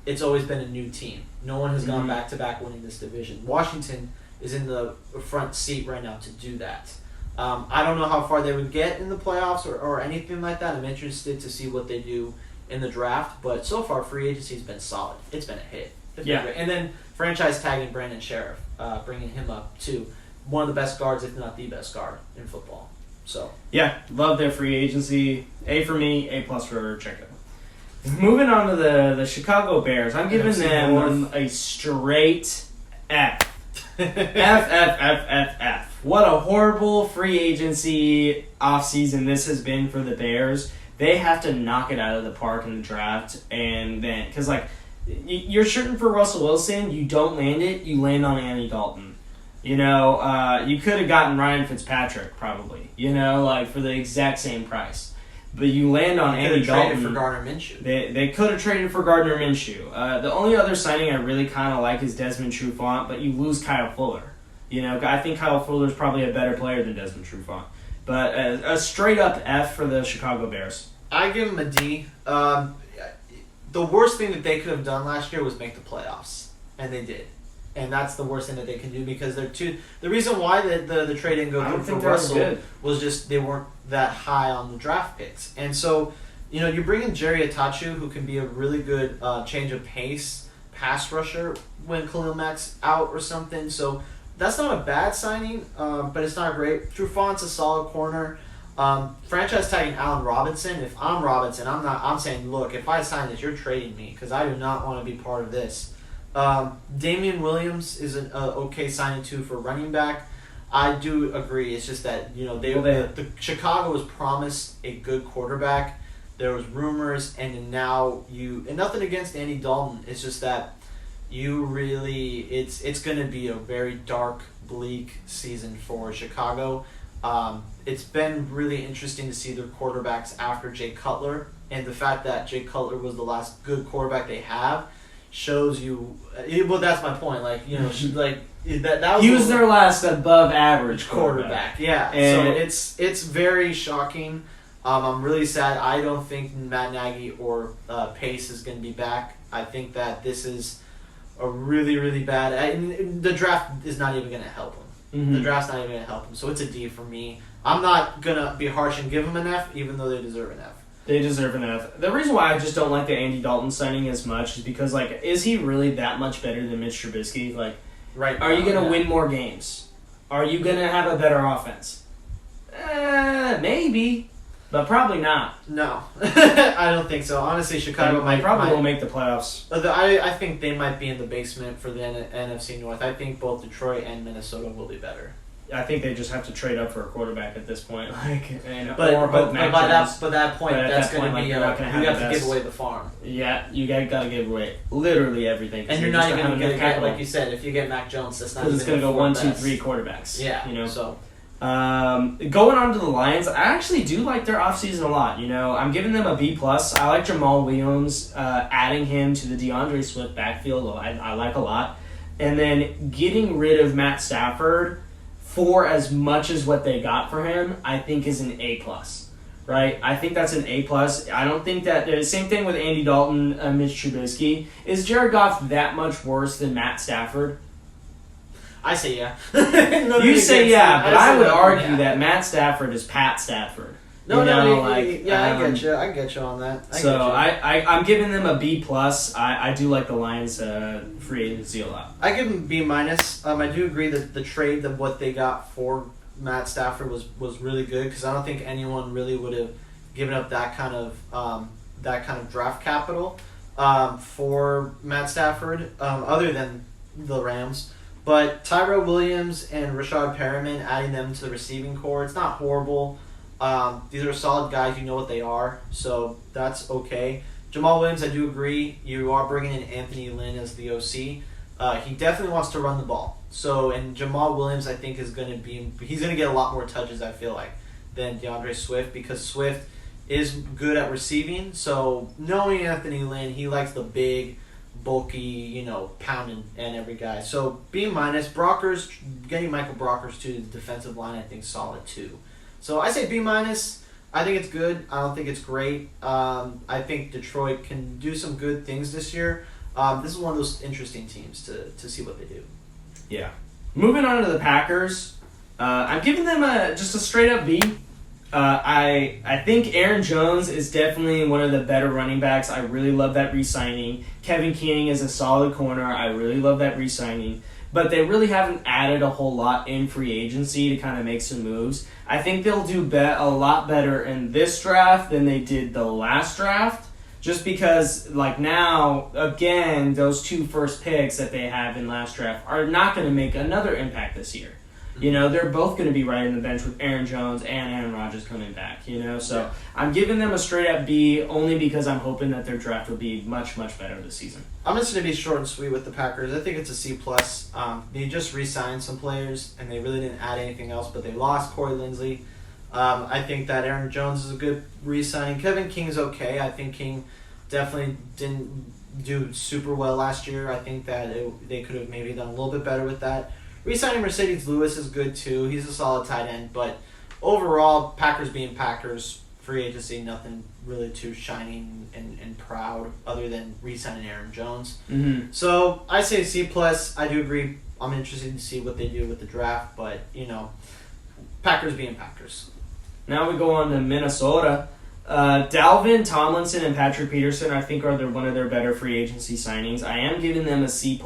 it's always been a new team. No one has gone back-to-back winning this division. Washington is in the front seat right now to do that. I don't know how far they would get in the playoffs or anything like that. I'm interested to see what they do in the draft, but so far free agency's been solid. It's been a hit. And then franchise tagging Brandon Sheriff, bringing him up too. One of the best guards, if not the best guard in football. So yeah, love their free agency. A for me, A+ for Checko. Moving on to the Chicago Bears, I'm giving them a straight F. F. What a horrible free agency offseason this has been for the Bears. They have to knock it out of the park in the draft, and then because you're shooting for Russell Wilson, you don't land it, you land on Andy Dalton. You could have gotten Ryan Fitzpatrick probably, for the exact same price, but you land on Andy Dalton. Traded for Gardner Minshew. They could have traded for Gardner Minshew. The only other signing I really kind of like is Desmond Trufant, but you lose Kyle Fuller. I think Kyle Fuller is probably a better player than Desmond Trufant. But a straight-up F for the Chicago Bears. I give them a D. The worst thing that they could have done last year was make the playoffs, and they did. And that's the worst thing that they can do because they're too. The reason why the trade didn't go through for Russell was just they weren't that high on the draft picks. And so, you bring in Jerry Atachu, who can be a really good change of pace pass rusher when Khalil Mack's out or something. So that's not a bad signing, but it's not great. Trufant's a solid corner. Franchise tagging Allen Robinson. If I'm Robinson, I'm saying, look, if I sign this, you're trading me because I do not want to be part of this. Damien Williams is an okay signing too for running back. I do agree. It's just that the Chicago was promised a good quarterback. There was rumors, and now and nothing against Andy Dalton. It's just that it's going to be a very dark, bleak season for Chicago. It's been really interesting to see their quarterbacks after Jay Cutler, and the fact that Jay Cutler was the last good quarterback they have shows you. Well, that's my point. That was he was their last above average quarterback. Yeah, and so it's very shocking. I'm really sad. I don't think Matt Nagy or Pace is going to be back. I think that this is a really, really bad. The draft is not even going to help him. The draft's not even going to help them. So it's a D for me. I'm not going to be harsh and give them an F, even though they deserve an F. They deserve an F. The reason why I just don't like the Andy Dalton signing as much is because, like, is he really that much better than Mitch Trubisky? Like, right are you going to win more games? Are you going to have a better offense? Maybe, but probably not. No, I don't think so. Honestly, Chicago might won't make the playoffs. I think they might be in the basement for the NFC North. I think both Detroit and Minnesota will be better. I think they just have to trade up for a quarterback at this point. But that point, that's going to be you have to give away the farm. Yeah, you got to give away literally everything. And you're not even going to get, like you said, if you get Mac Jones, that's not. Because it's going to go 1, 2, 3 quarterbacks. Yeah, you know. So. Going on to the Lions, I actually do like their offseason a lot. You know, I'm giving them a B+. I like Jamal Williams, adding him to the DeAndre Swift backfield. I like a lot. And then getting rid of Matt Stafford for as much as what they got for him, I think is an A+. Right? I think that's an A+. I don't think that... Same thing with Andy Dalton, Mitch Trubisky. Is Jared Goff that much worse than Matt Stafford? I say yeah. You say yeah, but I would argue that Matt Stafford is Pat Stafford. I get you on that. I'm giving them a B+. I do like the Lions free agency a lot. I give them B-. I do agree that the trade of what they got for Matt Stafford was really good, because I don't think anyone really would have given up that kind of draft capital for Matt Stafford, other than the Rams. But Tyrell Williams and Rashad Perriman, adding them to the receiving core, it's not horrible. These are solid guys. You know what they are, so that's okay. Jamal Williams, I do agree. You are bringing in Anthony Lynn as the OC. He definitely wants to run the ball. So, and Jamal Williams, I think, he's going to get a lot more touches, I feel like, than DeAndre Swift, because Swift is good at receiving. So, knowing Anthony Lynn, he likes the big, bulky, pounding and every guy. So, B-. Brockers, getting Michael Brockers to the defensive line, I think, solid too. So, I say B-. I think it's good. I don't think it's great. I think Detroit can do some good things this year. This is one of those interesting teams to see what they do. Yeah. Moving on to the Packers, I'm giving them just a straight up B. I think Aaron Jones is definitely one of the better running backs. I really love that re-signing. Kevin King is a solid corner. I really love that re-signing. But they really haven't added a whole lot in free agency to kind of make some moves. I think they'll do a lot better in this draft than they did the last draft. Just because, now, again, those 2 first picks that they have in last draft are not going to make another impact this year. They're both going to be right on the bench with Aaron Jones and Aaron Rodgers coming back, So yeah. I'm giving them a straight up B only because I'm hoping that their draft will be much, much better this season. I'm just going to be short and sweet with the Packers. I think it's a C+. They just re-signed some players, and they really didn't add anything else, but they lost Corey Lindsey. I think that Aaron Jones is a good re-signing. Kevin King's okay. I think King definitely didn't do super well last year. I think that they could have maybe done a little bit better with that. Re-signing Mercedes Lewis is good too. He's a solid tight end. But overall, Packers being Packers, free agency, nothing really too shining and proud other than re-signing Aaron Jones. Mm-hmm. So I say C+. I do agree. I'm interested to see what they do with the draft. But, Packers being Packers. Now we go on to Minnesota. Dalvin, Tomlinson, and Patrick Peterson, I think, are one of their better free agency signings. I am giving them a C+.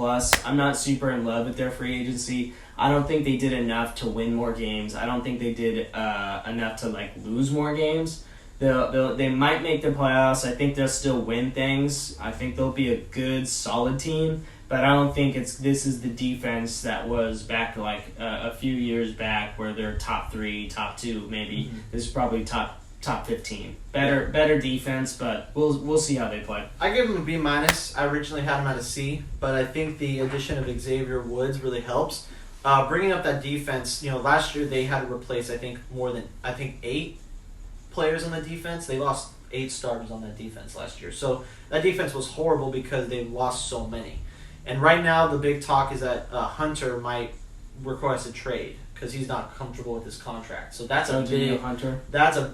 I'm not super in love with their free agency. I don't think they did enough to win more games. I don't think they did enough to lose more games. They might make the playoffs. I think they'll still win things. I think they'll be a good, solid team. But I don't think this is the defense that was back a few years back where they're top 3, top 2 maybe. Mm-hmm. This is probably top 15. Better defense, but we'll see how they play. I give them a B-. I originally had them at a C, but I think the addition of Xavier Woods really helps. Bringing up that defense, last year they had to replace 8 players on the defense. They lost 8 starters on that defense last year. So that defense was horrible because they lost so many. And right now the big talk is that Hunter might request a trade because he's not comfortable with his contract. So that's a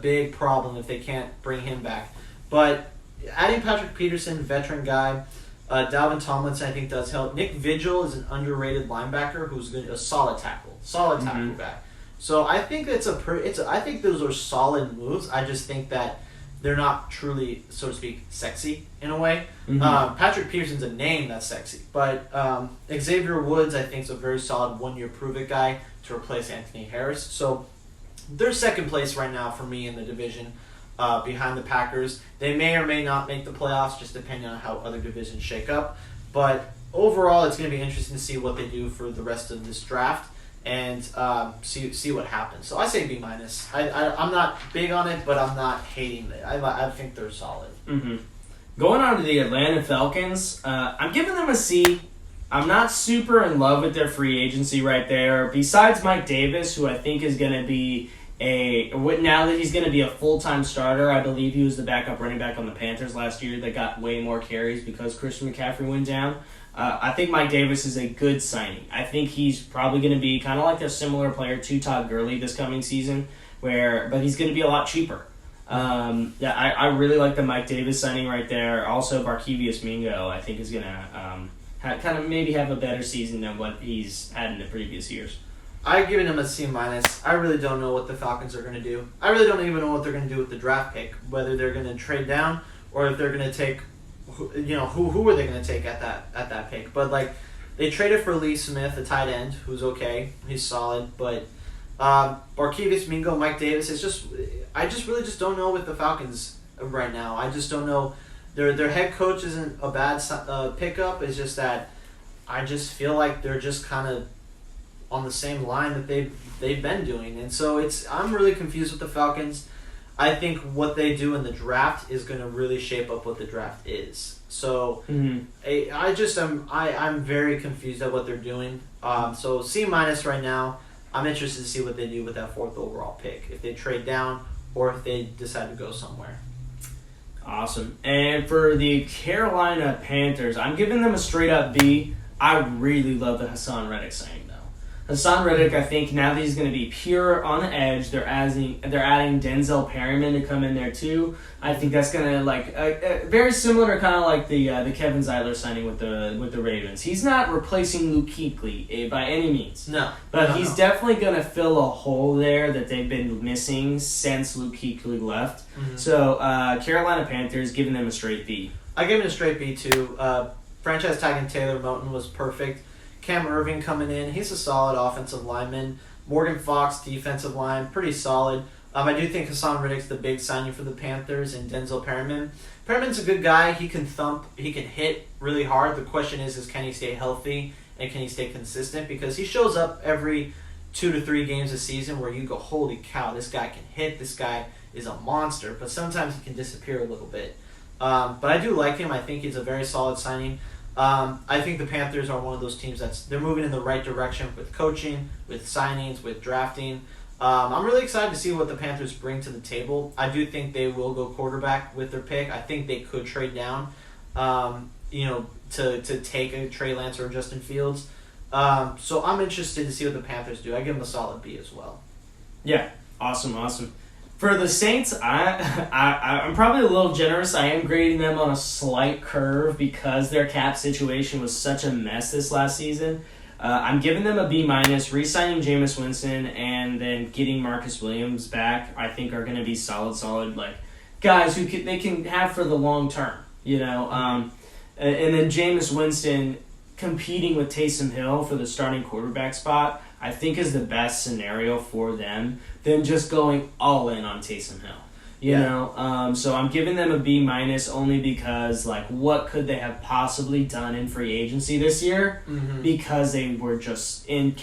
big problem if they can't bring him back. But adding Patrick Peterson, veteran guy, Dalvin Tomlinson, I think, does help. Nick Vigil is an underrated linebacker who's a solid tackle back. So I think I think those are solid moves. I just think that they're not truly, so to speak, sexy in a way. Patrick Peterson's a name that's sexy, but Xavier Woods, I think, is a very solid one-year prove-it guy to replace Anthony Harris. So they're second place right now for me in the division. Behind the Packers. They may or may not make the playoffs, just depending on how other divisions shake up. But overall, it's going to be interesting to see what they do for the rest of this draft and see what happens. So I say B-. I'm not big on it, but I'm not hating it. I think they're solid. Going on to the Atlanta Falcons, I'm giving them a C. I'm not super in love with their free agency right there. Besides Mike Davis, who I think is going to be now that he's going to be a full-time starter. I believe he was the backup running back on the Panthers last year that got way more carries because Christian McCaffrey went down. I think Mike Davis is a good signing. I think he's probably going to be kind of like a similar player to Todd Gurley this coming season, but he's going to be a lot cheaper. I really like the Mike Davis signing right there. Also, Barkevious Mingo, I think, is going to kind of maybe have a better season than what he's had in the previous years. I've given him a C-. I really don't know what the Falcons are going to do. I really don't even know what they're going to do with the draft pick, whether they're going to trade down or if they're going to take, who are they going to take at that pick. But, they traded for Lee Smith, a tight end, who's okay. He's solid. But Barkevious Mingo, Mike Davis, I really don't know with the Falcons right now. I just don't know. Their head coach isn't a bad pickup. It's just that I just feel like they're just kind of on the same line that they've been doing. And so I'm really confused with the Falcons. I think what they do in the draft is going to really shape up what the draft is. So I'm very confused at what they're doing. So C- right now. I'm interested to see what they do with that 4th overall pick. If they trade down or if they decide to go somewhere. Awesome. And for the Carolina Panthers, I'm giving them a straight up B. I really love the Hassan Reddick signing. Hassan Reddick, I think now that he's going to be pure on the edge, they're adding Denzel Perryman to come in there too. I think that's going to very similar to kind of like the Kevin Zeitler signing with the Ravens. He's not replacing Luke Kuechly by any means. No, but he's definitely going to fill a hole there that they've been missing since Luke Kuechly left. So Carolina Panthers, giving them a straight B. I give him a straight B too. Franchise tagging Taylor Moton was perfect. Cam Irving coming in. He's a solid offensive lineman. Morgan Fox, defensive line, pretty solid. I do think Hassan Reddick's the big signing for the Panthers and Denzel Perryman. Perryman's a good guy. He can thump. He can hit really hard. The question is can he stay healthy and can he stay consistent? Because he shows up every 2 to 3 games a season where you go, holy cow, this guy can hit. This guy is a monster. But sometimes he can disappear a little bit. But I do like him. I think he's a very solid signing. I think the Panthers are one of those teams they're moving in the right direction with coaching, with signings, with drafting. I'm really excited to see what the Panthers bring to the table. I do think they will go quarterback with their pick. I think they could trade down, to take a Trey Lance or Justin Fields. So I'm interested to see what the Panthers do. I give them a solid B as well. Yeah, awesome. For the Saints, I'm probably a little generous. I am grading them on a slight curve because their cap situation was such a mess this last season. I'm giving them a B-. Re-signing Jameis Winston and then getting Marcus Williams back, I think are going to be solid guys who they can have for the long term. And then Jameis Winston competing with Taysom Hill for the starting quarterback spot, I think is the best scenario for them than just going all in on Taysom Hill. You know? So I'm giving them a B- only because, what could they have possibly done in free agency this year? Because they were just in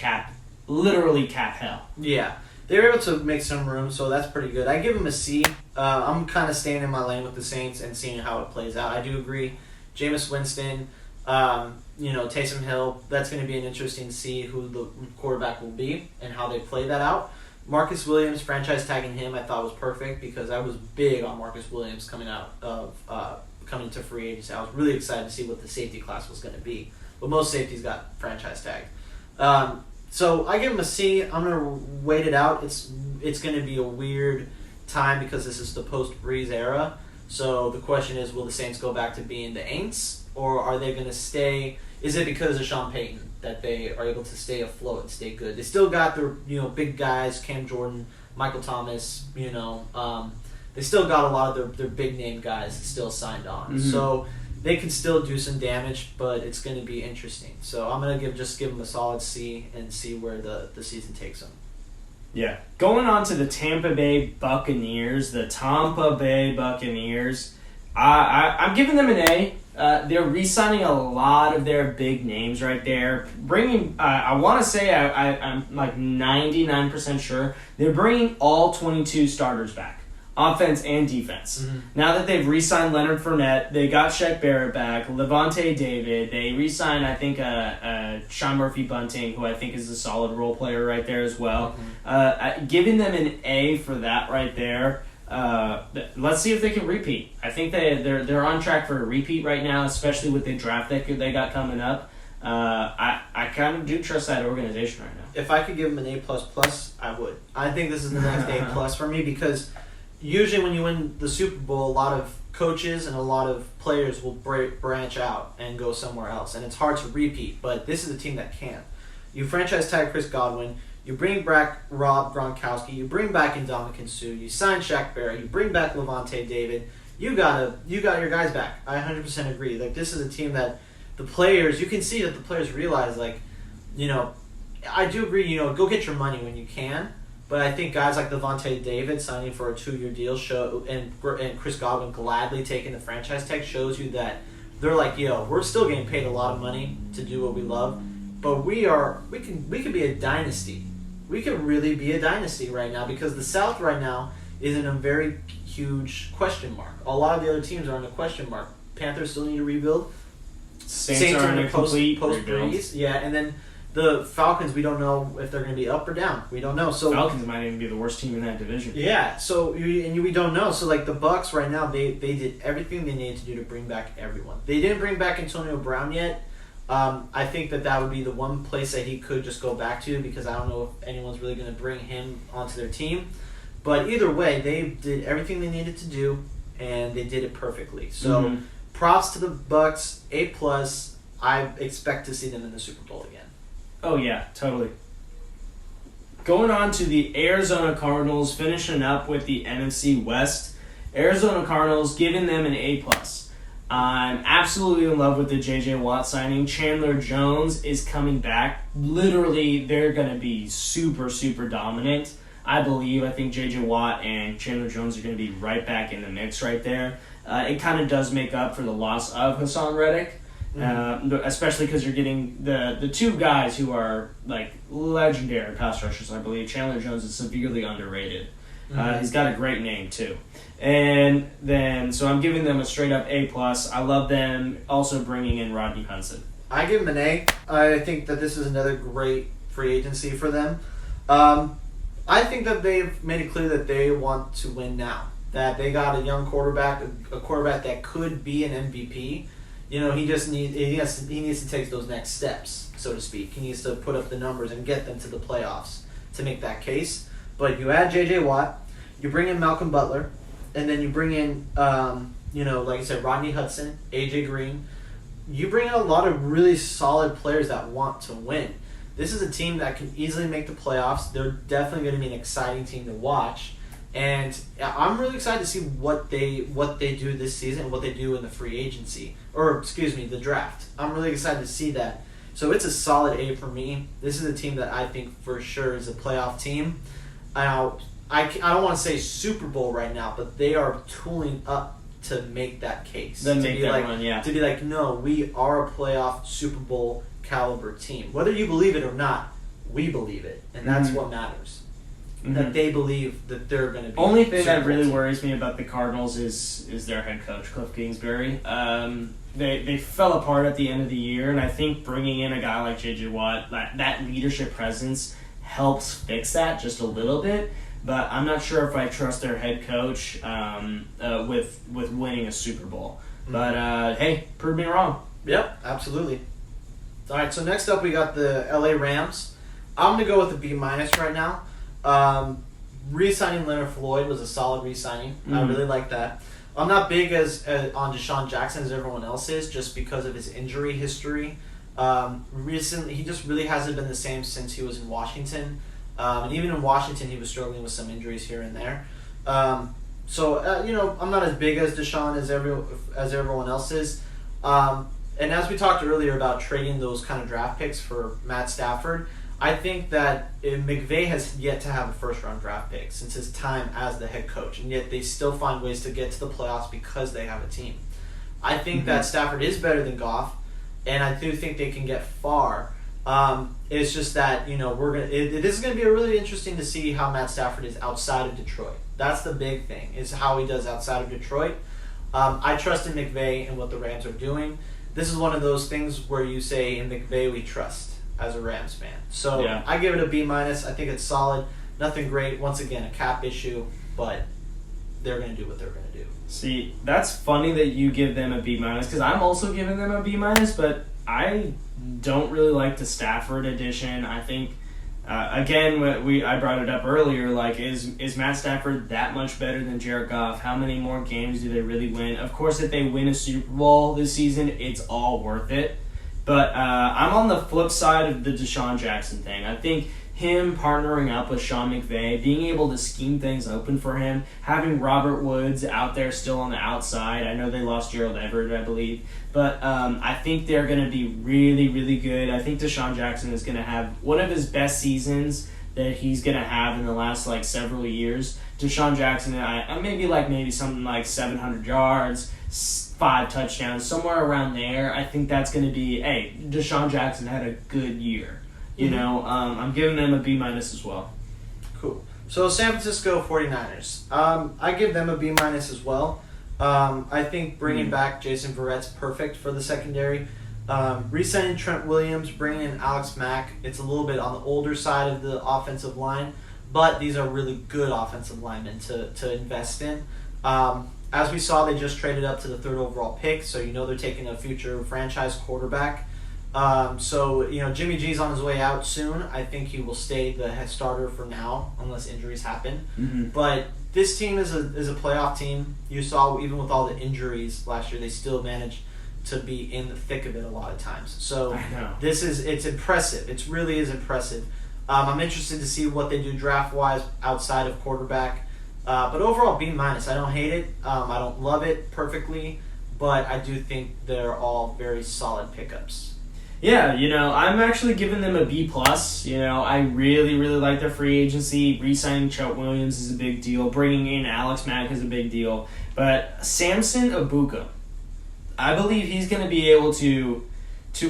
literally cap hell. Yeah. They were able to make some room, so that's pretty good. I give them a C. I'm kind of staying in my lane with the Saints and seeing how it plays out. I do agree. Jameis Winston, Taysom Hill, that's going to be an interesting to see who the quarterback will be and how they play that out. Marcus Williams, franchise tagging him, I thought was perfect because I was big on Marcus Williams coming to free agency. I was really excited to see what the safety class was going to be. But most safeties got franchise tagged. So I give him a C. I'm going to wait it out. It's going to be a weird time because this is the post-Breeze era. So the question is, will the Saints go back to being the Aints or are they going to stay? Is it because of Sean Payton that they are able to stay afloat and stay good? They still got their big guys, Cam Jordan, Michael Thomas. They still got a lot of their big name guys still signed on. Mm-hmm. So they can still do some damage, but it's going to be interesting. So I'm going to give them a solid C and see where the season takes them. Yeah. Going on to the Tampa Bay Buccaneers, I'm giving them an A. They're re-signing a lot of their big names right there. I want to say I'm like 99% sure they're bringing all 22 starters back. Offense and defense. Mm-hmm. Now that they've re-signed Leonard Fournette, they got Shaq Barrett back, Levante David. They re-signed, I think, Sean Murphy-Bunting, who I think is a solid role player right there as well. Mm-hmm. Giving them an A for that right there. Let's see if they can repeat. I think they're on track for a repeat right now, especially with the draft that they got coming up. I kind of do trust that organization right now. If I could give them an A++, I would. I think this is the next A+ for me because usually when you win the Super Bowl, a lot of coaches and a lot of players will branch out and go somewhere else, and it's hard to repeat, but this is a team that can. You franchise tag Chris Godwin, you bring back Rob Gronkowski, you bring back Ndamukong Suh, you sign Shaq Barrett, you bring back Levante David, you got your guys back. I 100% agree. Like, this is a team that the players, you can see that the players realize, I do agree, go get your money when you can. But I think guys like Levante David signing for a 2-year deal and Chris Godwin gladly taking the franchise tag shows you that they're like, we're still getting paid a lot of money to do what we love, but we can be a dynasty. We can really be a dynasty right now because the South right now is in a very huge question mark. A lot of the other teams are in a question mark. Panthers still need to rebuild. Saints are in a complete rebuild. Yeah, and then the Falcons, we don't know if they're going to be up or down. We don't know. So Falcons might even be the worst team in that division. Yeah, so we don't know. So the Bucs right now, they did everything they needed to do to bring back everyone. They didn't bring back Antonio Brown yet. I think that would be the one place that he could just go back to because I don't know if anyone's really going to bring him onto their team. But either way, they did everything they needed to do, and they did it perfectly. So props to the Bucs, A+. I expect to see them in the Super Bowl again. Oh, yeah, totally. Going on to the Arizona Cardinals, finishing up with the NFC West. Arizona Cardinals, giving them an A+. I'm absolutely in love with the J.J. Watt signing. Chandler Jones is coming back. Literally, they're going to be super, super dominant. I think J.J. Watt and Chandler Jones are going to be right back in the mix right there. It kind of does make up for the loss of Hassan Reddick. Especially because you're getting the two guys who are legendary pass rushers. I believe Chandler Jones is severely underrated. He's got a great name too, and then so I'm giving them a straight up A+. I love them also bringing in Rodney Hunson. I give them an A. I think that this is another great free agency for them. I think that they've made it clear that they want to win now. That they got a young quarterback, a quarterback that could be an MVP. He needs to take those next steps, so to speak. He needs to put up the numbers and get them to the playoffs to make that case. But you add J.J. Watt, you bring in Malcolm Butler, and then you bring in, like I said, Rodney Hudson, A.J. Green. You bring in a lot of really solid players that want to win. This is a team that can easily make the playoffs. They're definitely going to be an exciting team to watch. And I'm really excited to see what they do this season and what they do in the free agency. The draft. I'm really excited to see that. So it's a solid A for me. This is a team that I think for sure is a playoff team. Now, I don't want to say Super Bowl right now, but they are tooling up to make that case. To be like, no, we are a playoff Super Bowl caliber team. Whether you believe it or not, we believe it. And that's what matters. That they believe that they're going to be. Only thing that really worries me about the Cardinals is their head coach, Cliff Kingsbury. They fell apart at the end of the year, and I think bringing in a guy like J.J. Watt, that leadership presence helps fix that just a little bit. But I'm not sure if I trust their head coach with winning a Super Bowl. But hey, prove me wrong. Yep, absolutely. All right, so next up we got the L.A. Rams. I'm going to go with a B- right now. Re-signing Leonard Floyd was a solid re-signing. I really like that. I'm not big as on Deshaun Jackson as everyone else is, just because of his injury history. Recently, he just really hasn't been the same since he was in Washington. And even in Washington, he was struggling with some injuries here and there. So I'm not as big as Deshaun as everyone else is. And as we talked earlier about trading those kind of draft picks for Matt Stafford, I think that McVay has yet to have a first-round draft pick since his time as the head coach, and yet they still find ways to get to the playoffs because they have a team. I think that Stafford is better than Goff, and I do think they can get far. It's just that it is going to be really interesting to see how Matt Stafford is outside of Detroit. That's the big thing, is how he does outside of Detroit. I trust in McVay and what the Rams are doing. This is one of those things where you say, in McVay we trust, as a Rams fan. So yeah. I give it a B-. I think it's solid. Nothing great. Once again, a cap issue, but they're going to do what they're going to do. See, that's funny that you give them a B-, because I'm also giving them a B-, but I don't really like the Stafford addition. I think, again, I brought it up earlier, like, is Matt Stafford that much better than Jared Goff? How many more games do they really win? Of course, if they win a Super Bowl this season, it's all worth it. But I'm on the flip side of the Deshaun Jackson thing. I think him partnering up with Sean McVay, being able to scheme things open for him, having Robert Woods out there still on the outside. I know they lost Gerald Everett, I believe. But I think they're going to be really, really good. I think Deshaun Jackson is going to have one of his best seasons that he's going to have in the last several years. Deshaun Jackson, maybe something like 700 yards, 5 touchdowns, somewhere around there. I think that's going to be, Deshaun Jackson had a good year. I'm giving them a B- as well. Cool. So San Francisco 49ers. I give them a B- as well. I think bringing back Jason Verrett's perfect for the secondary. Re-signing Trent Williams, bringing in Alex Mack. It's a little bit on the older side of the offensive line, but these are really good offensive linemen to invest in. As we saw, they just traded up to the 3rd overall pick, so they're taking a future franchise quarterback. Jimmy G's on his way out soon. I think he will stay the head starter for now, unless injuries happen. Mm-hmm. But this team is a playoff team. You saw, even with all the injuries last year, they still managed to be in the thick of it a lot of times. So it's impressive. It really is impressive. I'm interested to see what they do draft-wise outside of quarterback. But overall, B-. I don't hate it. I don't love it perfectly, but I do think they're all very solid pickups. Yeah, I'm actually giving them a B+. I really, really like their free agency. Re-signing Trent Williams is a big deal. Bringing in Alex Mack is a big deal. But Samson Ibuka, I believe he's going to be able to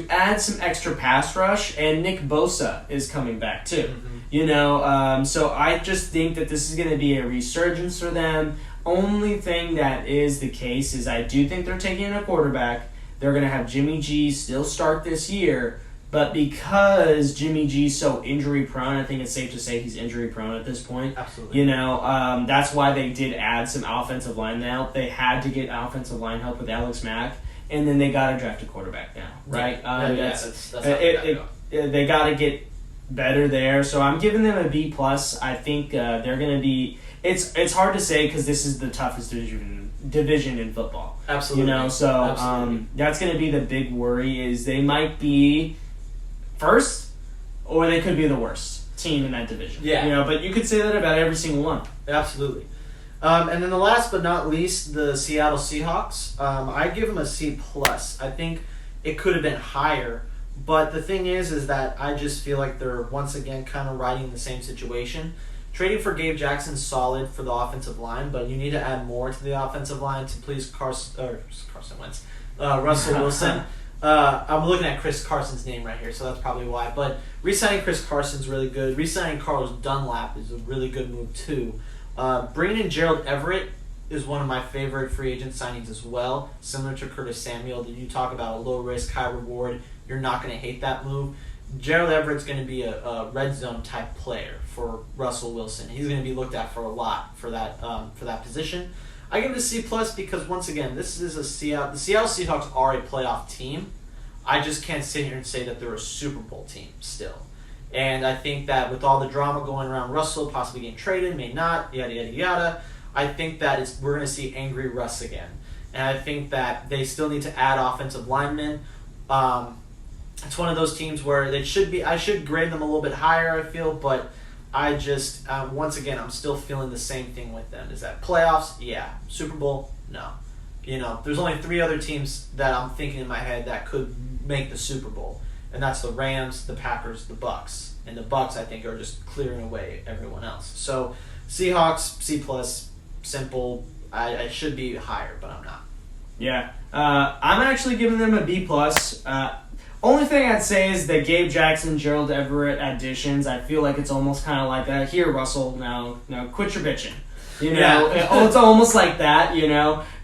add some extra pass rush, and Nick Bosa is coming back too. Mm-hmm. So I just think that this is going to be a resurgence for them. Only thing that is the case is I do think they're taking in a quarterback. They're going to have Jimmy G still start this year, but because Jimmy G's so injury-prone, I think it's safe to say he's injury-prone at this point. Absolutely. That's why they did add some offensive line help. They had to get offensive line help with Alex Mack, and then they got to draft a quarterback now, right? That's they got to get better there. So I'm giving them a B+. I think they're going to be. It's hard to say because this is the toughest division in football. Absolutely. Absolutely. That's going to be the big worry is they might be first or they could be the worst team in that division. Yeah. But you could say that about every single one. Absolutely. And then the last but not least, the Seattle Seahawks. I give them a C+. I think it could have been higher, but the thing is that I just feel like they're once again kind of riding the same situation. Trading for Gabe Jackson's solid for the offensive line, but you need to add more to the offensive line to please Russell Wilson. I'm looking at Chris Carson's name right here, so that's probably why. But re-signing Chris Carson's really good. Re-signing Carlos Dunlap is a really good move too. Bringing in Gerald Everett is one of my favorite free agent signings as well. Similar to Curtis Samuel, that you talk about a low risk, high reward. You're not going to hate that move. Gerald Everett's going to be a red zone type player for Russell Wilson. He's going to be looked at for a lot for that position. I give it a C+ because once again, this is the Seattle Seahawks are a playoff team. I just can't sit here and say that they're a Super Bowl team still. And I think that with all the drama going around Russell possibly getting traded, may not, yada yada yada, I think that we're going to see angry Russ again. And I think that they still need to add offensive linemen. It's one of those teams where I should grade them a little bit higher, I feel, but I just, once again, I'm still feeling the same thing with them. Is that playoffs? Yeah. Super Bowl? No. There's only 3 other teams that I'm thinking in my head that could make the Super Bowl. And that's the Rams, the Packers, the Bucks. And the Bucks, I think, are just clearing away everyone else. So, Seahawks, C+, simple. I should be higher, but I'm not. Yeah. I'm actually giving them a B+. Only thing I'd say is the Gabe Jackson, Gerald Everett additions. I feel like it's almost kind of like that. Here, Russell, now quit your bitching. It's almost like that,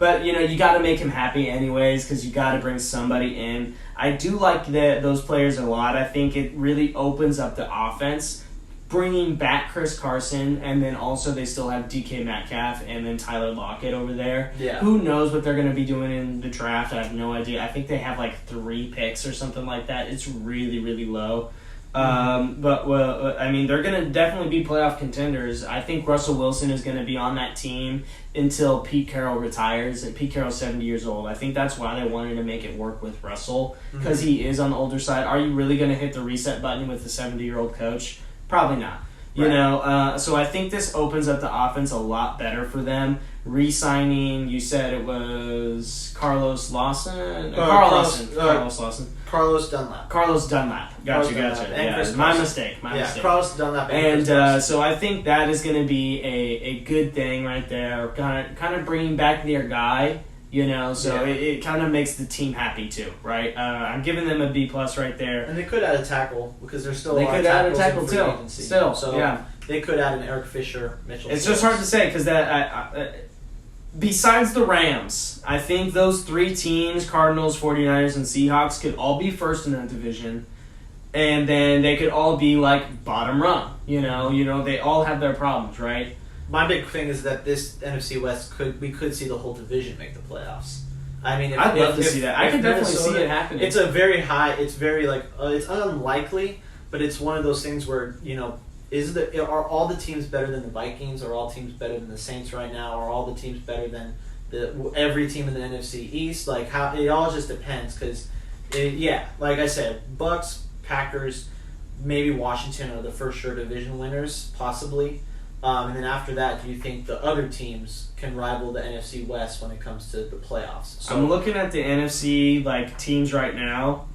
But, you got to make him happy anyways because you got to bring somebody in. I do like those players a lot. I think it really opens up the offense. Bringing back Chris Carson, and then also they still have DK Metcalf and then Tyler Lockett over there. Yeah. Who knows what they're going to be doing in the draft? I have no idea. I think they have 3 picks or something like that. It's really, really low. But they're going to definitely be playoff contenders. I think Russell Wilson is going to be on that team until Pete Carroll retires. And Pete Carroll's 70 years old. I think that's why they wanted to make it work with Russell, because he is on the older side. Are you really going to hit the reset button with the 70-year-old coach? Probably not. So I think this opens up the offense a lot better for them. Re-signing, you said it was Carlos Lawson? Carlos Lawson. Carlos Dunlap. Gotcha. Yeah, my mistake. Carlos Dunlap. And so I think that is going to be a good thing right there. Kind of bringing back their guy. It kind of makes the team happy too, right? I'm giving them a B+ right there. And they could add a tackle because there's still they a lot could of add a tackles tackle in free too. agency. Still, so yeah. They could add an Eric Fisher, Mitchell. It's just hard to say because besides the Rams, I think those 3 teams, Cardinals, 49ers, and Seahawks, could all be first in that division. And then they could all be bottom rung. They all have their problems, right? My big thing is that this NFC West we could see the whole division make the playoffs. I'd love to see that. I could definitely see it happening. It's a very high. It's very it's unlikely, but it's one of those things where are all the teams better than the Vikings? Are all teams better than the Saints right now? Are all the teams better than every team in the NFC East? How it all just depends because, like I said, Bucks, Packers, maybe Washington are the first sure division winners possibly. And then after that, do you think the other teams can rival the NFC West when it comes to the playoffs? So, I'm looking at the NFC teams right now.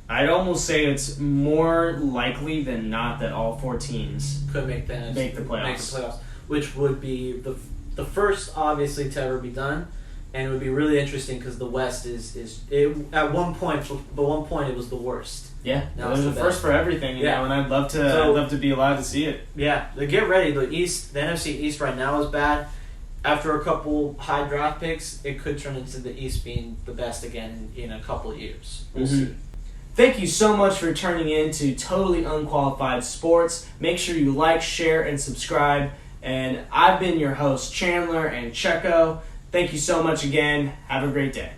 I'd almost say it's more likely than not that all 4 teams could make the playoffs, which would be the first, obviously, to ever be done. And it would be really interesting because the West at one point it was the worst. Yeah, now there's a first for everything, and I'd love to be alive to see it. Yeah, get ready. The NFC East right now is bad. After a couple high draft picks, it could turn into the East being the best again in a couple of years. We'll see. Thank you so much for turning in to Totally Unqualified Sports. Make sure you like, share, and subscribe. And I've been your host, Chandler and Checko. Thank you so much again. Have a great day.